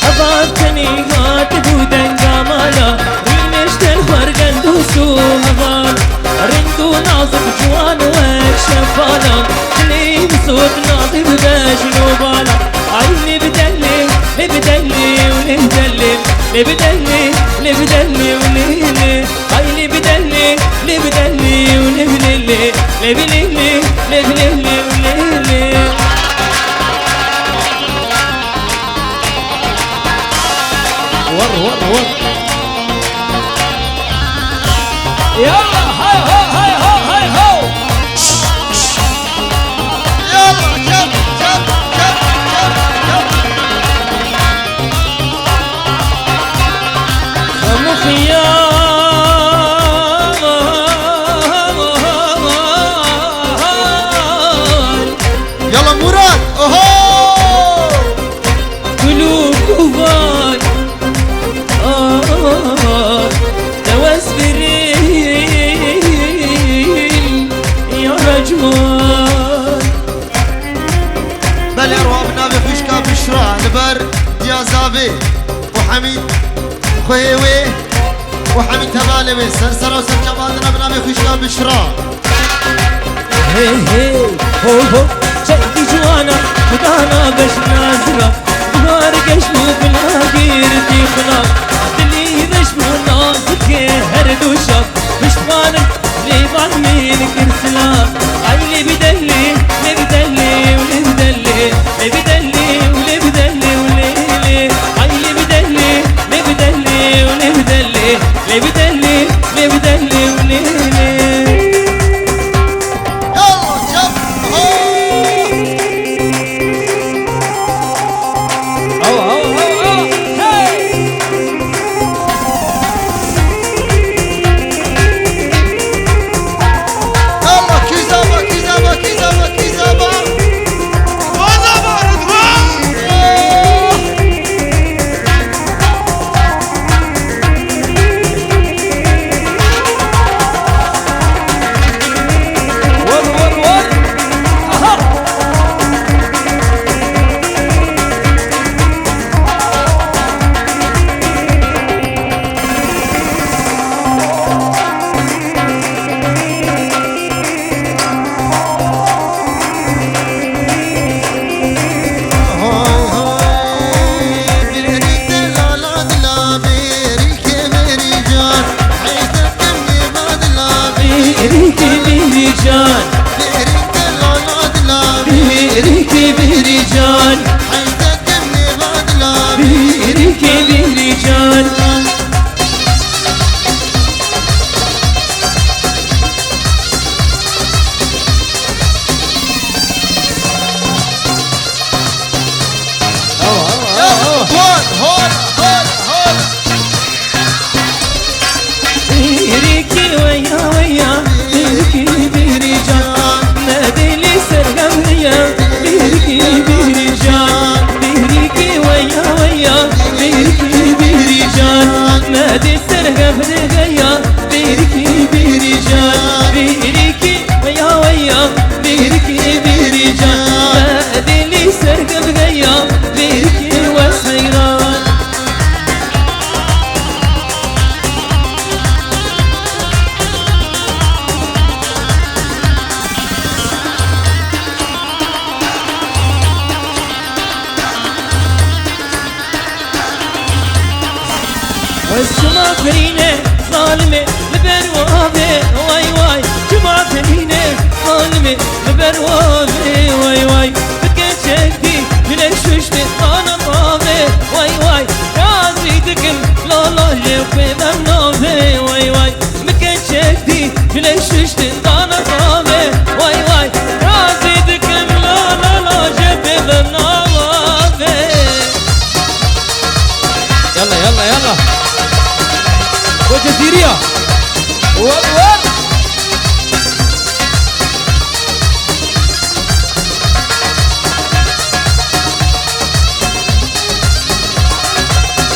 أضعتني هاتف ودنقا مالا رينشت الفرقن دوسو هغال رندو ناظف جوان وشفالا لي بصوت ناظف بجنو بالا عيني بدلي بدلي ولهدلي بدلي بدلي ولهلي عيني بدلي بدلي ولهلي بدلي ولهلي ور يلا هاي هاي هاي هاي هاي يلا جب يلا مراد اوهو قلوب كفار يا رجمان بل ارواب نابي خشكا بشرا نبر يا زابي وحميد خويوي وحميد تبالي سرسرة وسرجباتنا بنابي خشكا بشرا هي هي هو هو شدي جوانا بدانا بش نازرة بارقش مو بالهاقير دي خلاق دلي بشبو نازك هردوشا بشبانك لي بعمين كرسلا عيلي بدلي بدلي ولبدلي بدلي ولبدلي وليلي عيلي بدلي بدلي ولبدلي بدلي بدلي وليلي والسما فرينة جزيرية ور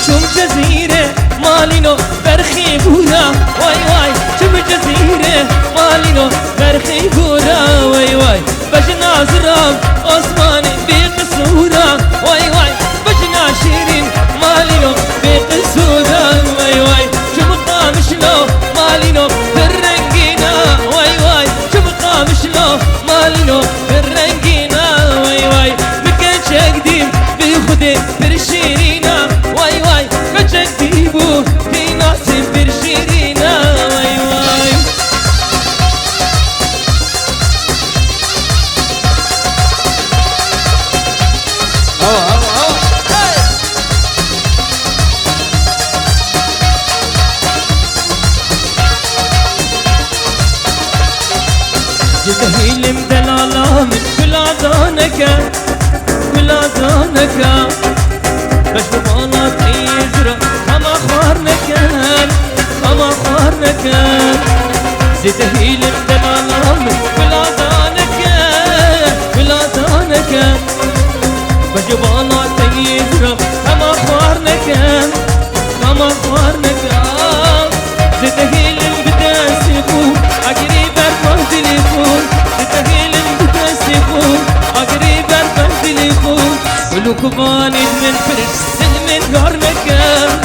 شم جزيرة مالينو برخي بورا واي واي شم جزيرة مالينو برخي بورا واي واي بجنا زراب عثماني بقصورة واي واي بجنا شيرين مالينو بقصورة واي واي شم قامشلو مالينو بالرنجينا واي واي شم قامشلو مالينو بالرنجينا واي واي مكان قديم بخدي برشيرينا واي واي مكان ديبو في ناس برشيرينا واي واي زدهيل مدلالة من كل عزانك كل عزانك باش بمانا تيزرق خما خوارنك خما خوارنك زدهيل مدلالة من كل عزانك كل عزانك باش بمانا تيزرق خما خوارنك خما خوارنك زدهيل بداسيقو أقريب أرفع تليفون زدهيل بداسيقو أقريب أرفع تليفون ولوك باني من فرش دل من كارنكان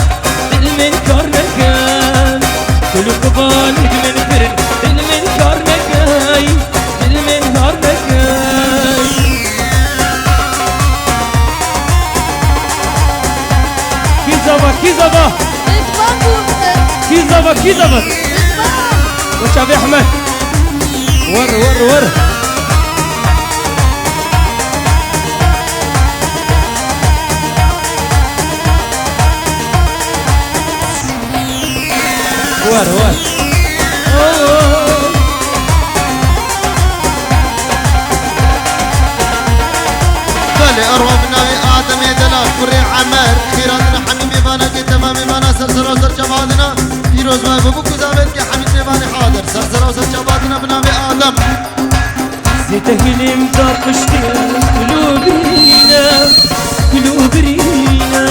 دل من كارنكان ولوك باني من فرش دل من كارنكان دل من كارنكان كيزابا كيزابا كيزابا كيزابا وشافي أحمد ور بلي أروى بناوي آدم يدلال كري عمر خيراتنا حميمي بانا كي تمامي بانا سرسر وسر جبادنا فيروز ما ببوك زابد كي حميمي باني حاضر سرسر وسر جبادنا بناوي آدم زيتهيل مطرقشتي قلوبرينا قلوبرينا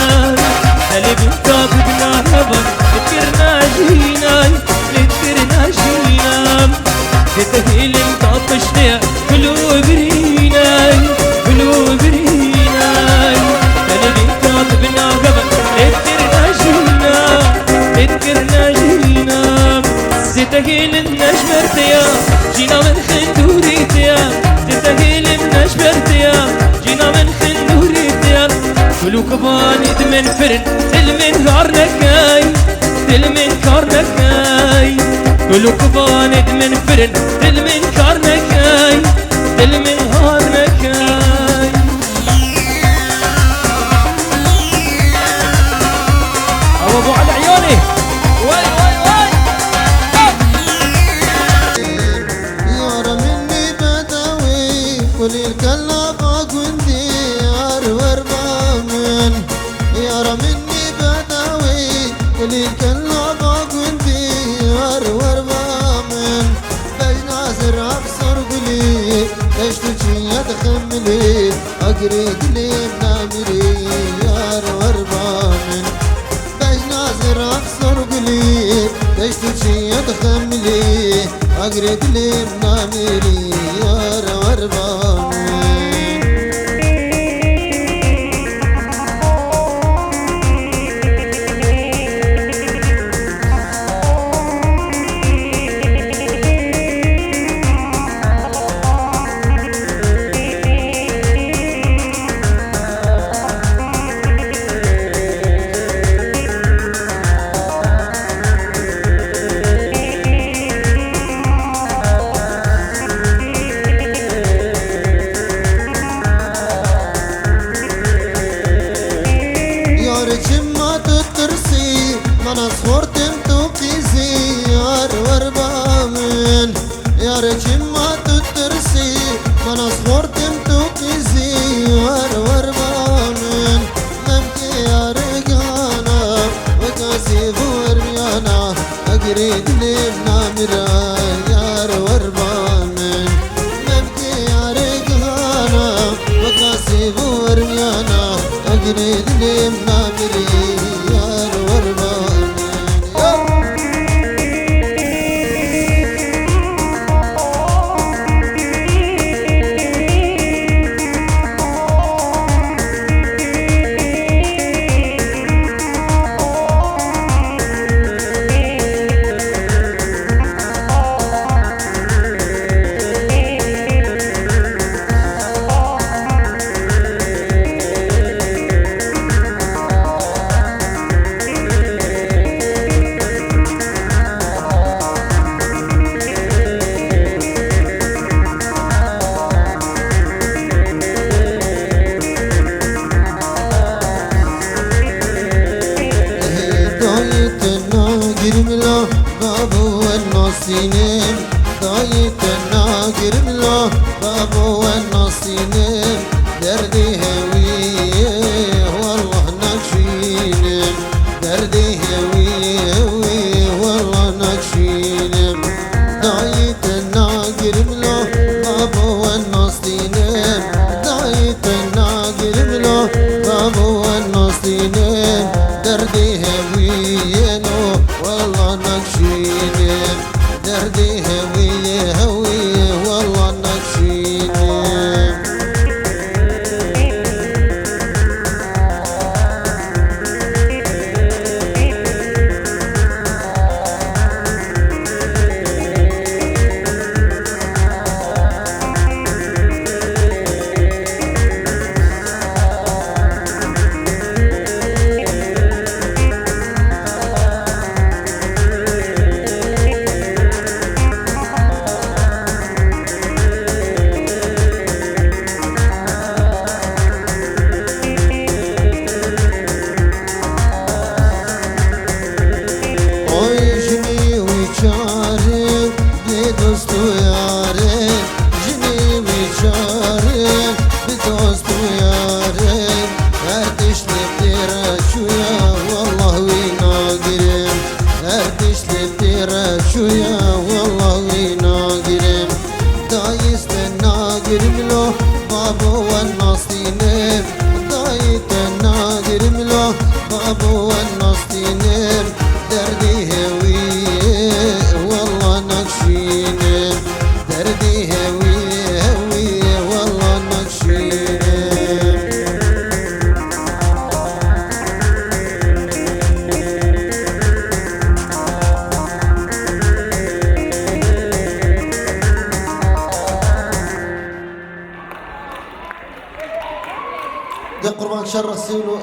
قلب طابقنا هبا ذكرنا جينا ذكرنا جينا زيتهيل مطرقشتي قلوبرينا قلوبرينا قلب طابقنا هبا ذكرنا جينا ذكرنا جينا زيتهيل النجمرتيا جينا من خندوريتيا زيتهيل النجمرتيا جينا من خندوريتيا ولو كباني من فرن دل من كارنكاي دل من كارنكاي ولو كباني من فرن دل من كارنكاي دل من كارنكاي ابو على عيوني واي واي واي يارا مني بدوي كل الكلابة كنتي أرور بامن يارا مني بدوي كل الكلابة كنتي أرور بامن بين عزر أبصر قلي ليش تجي تخملي أقري قلي بنامري أرور بامن بين عزر أبصر قلي ليش تجي تخملي أقرد لي بنامري يا روربامي أجري دليم نامرا يار وربامن مبكي عرقانا وقاسي بورميانا أجري دليم نامري يار وربامن بابو النصينين ضايت الناقر ملا بابو النصينين دردي هويه والله نكشينم دردي هويه والله نكشينم ضايت الناقر ملا بابو النصينين ضايت الناقر ملا بابو النصينين دردي هويه والله نكشينم دردي هويه هويه والله نكشينم شويا والله ويناقرم دايس الناقرم له بابو والنصينم دايت الناقرم له بابو والنصينم دردي هويه والله نكشينم دردي هويه هويه والله نكشينم ده قربان شر السيلو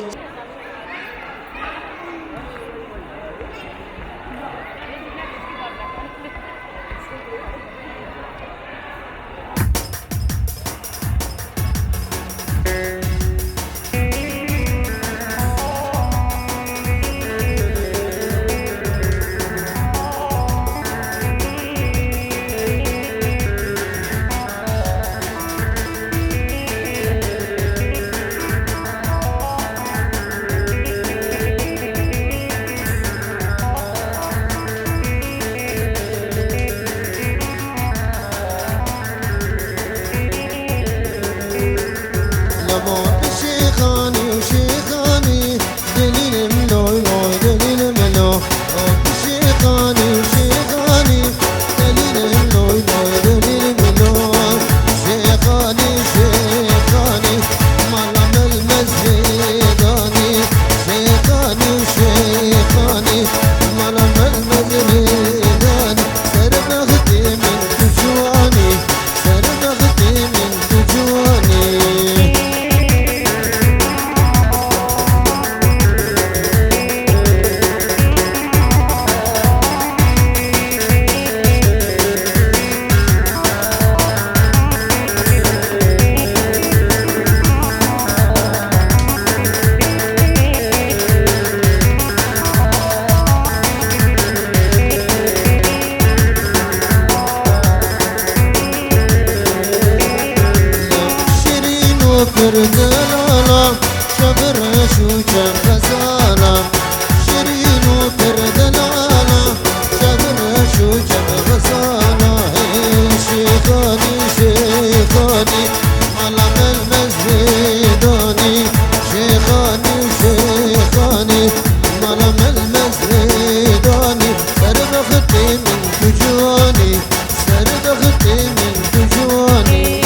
بختي من تجوني سر بختي من تجوني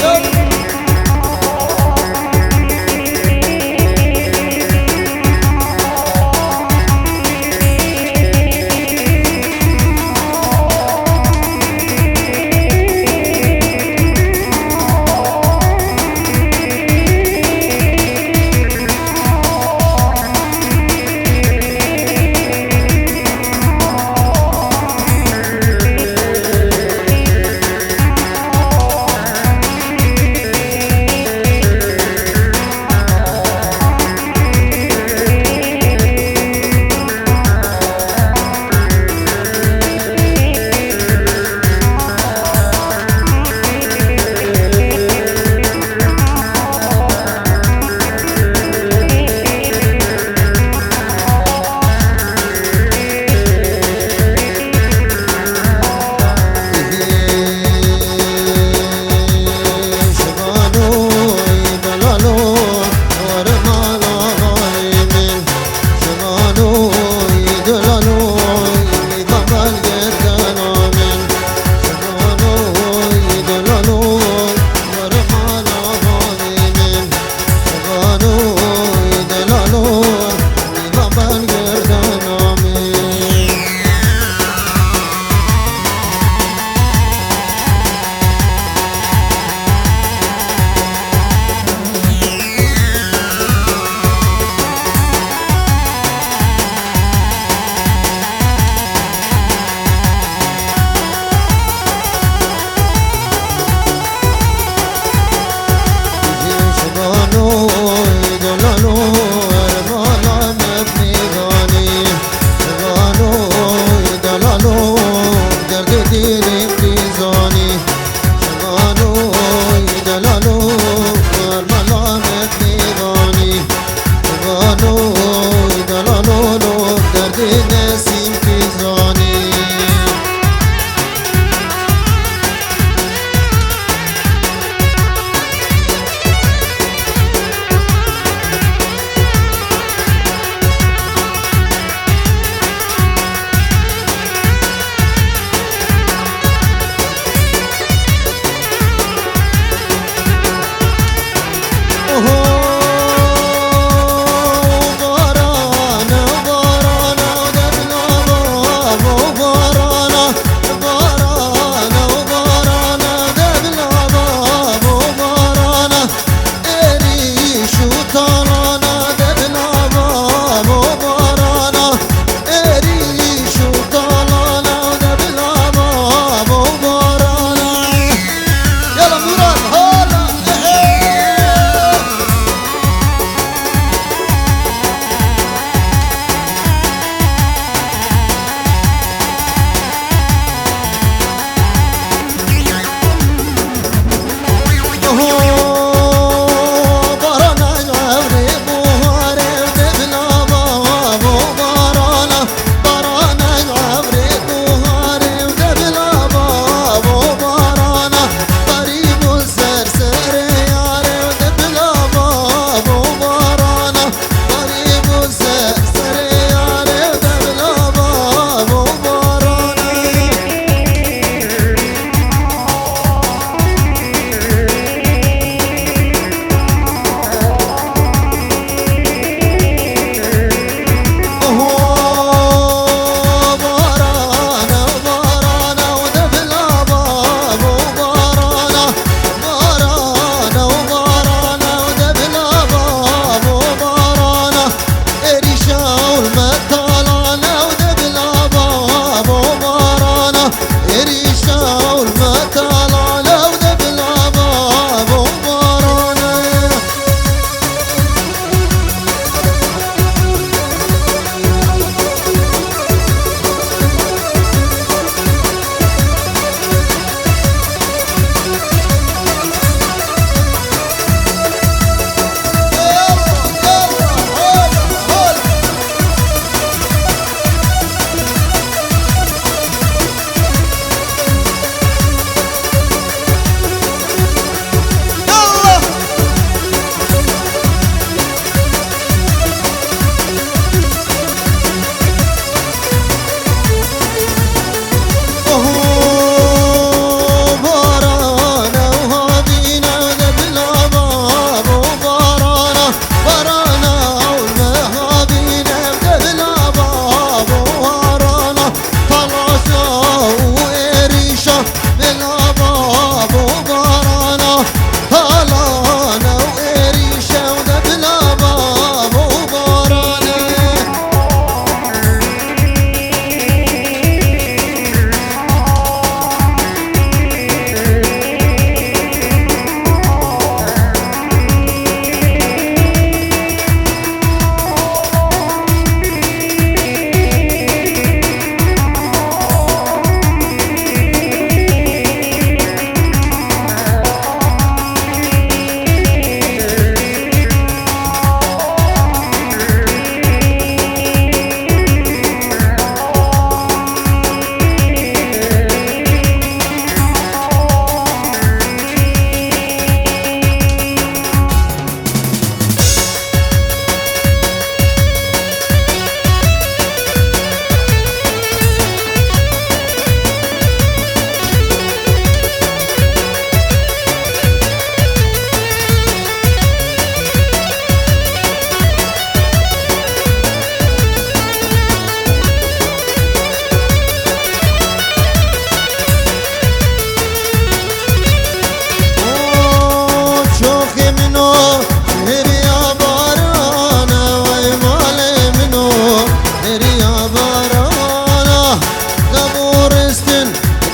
برجن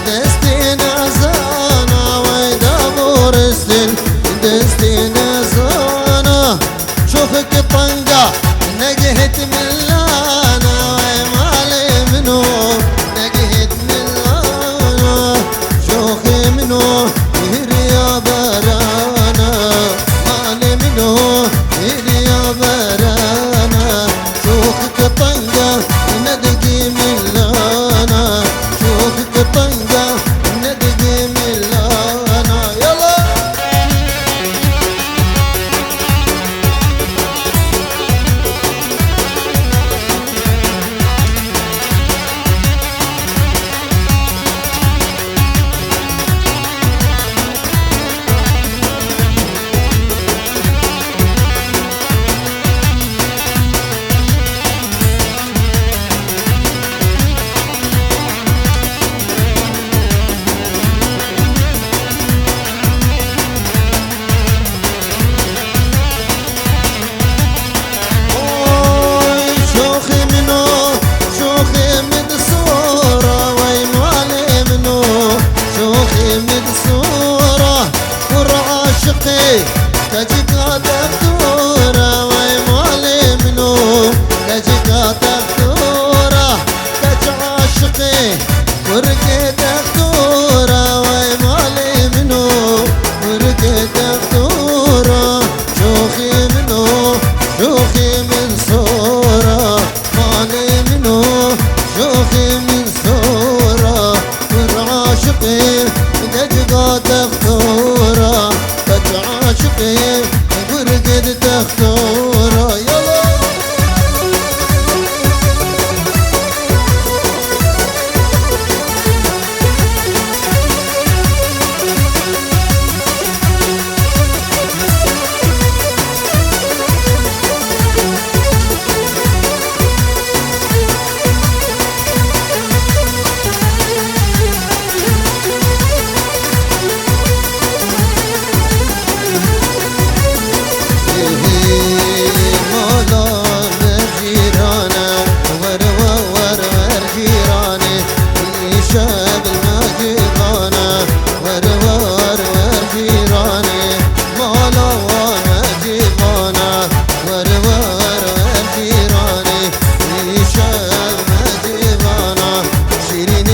دستينا زانا ويدا بورستن دستينا زانا شوفك طنقة نقهت ملانا ويمالي منو نقهت ملانا شوخي منو يهري يا برانا مالي منو يهري يا برانا شوخك طنقة ندقي ملانا شوفك طنقة ندقي ملانا يلا شوخي منو شوخي من صورة ويمالي منو شوخي من صورة ورعاشقي كجيكا دكتورة ويمالي منو كجيكا دكتورة كجعاشقي ورقي دكتورة ويمالي منو ورقي دكتورة شوخي منو شوخي من صورة مالي منو شوخي من صورة ورعاشقي دقيقة دكتورة عاشقي ورقد دكتورة يلا شيرين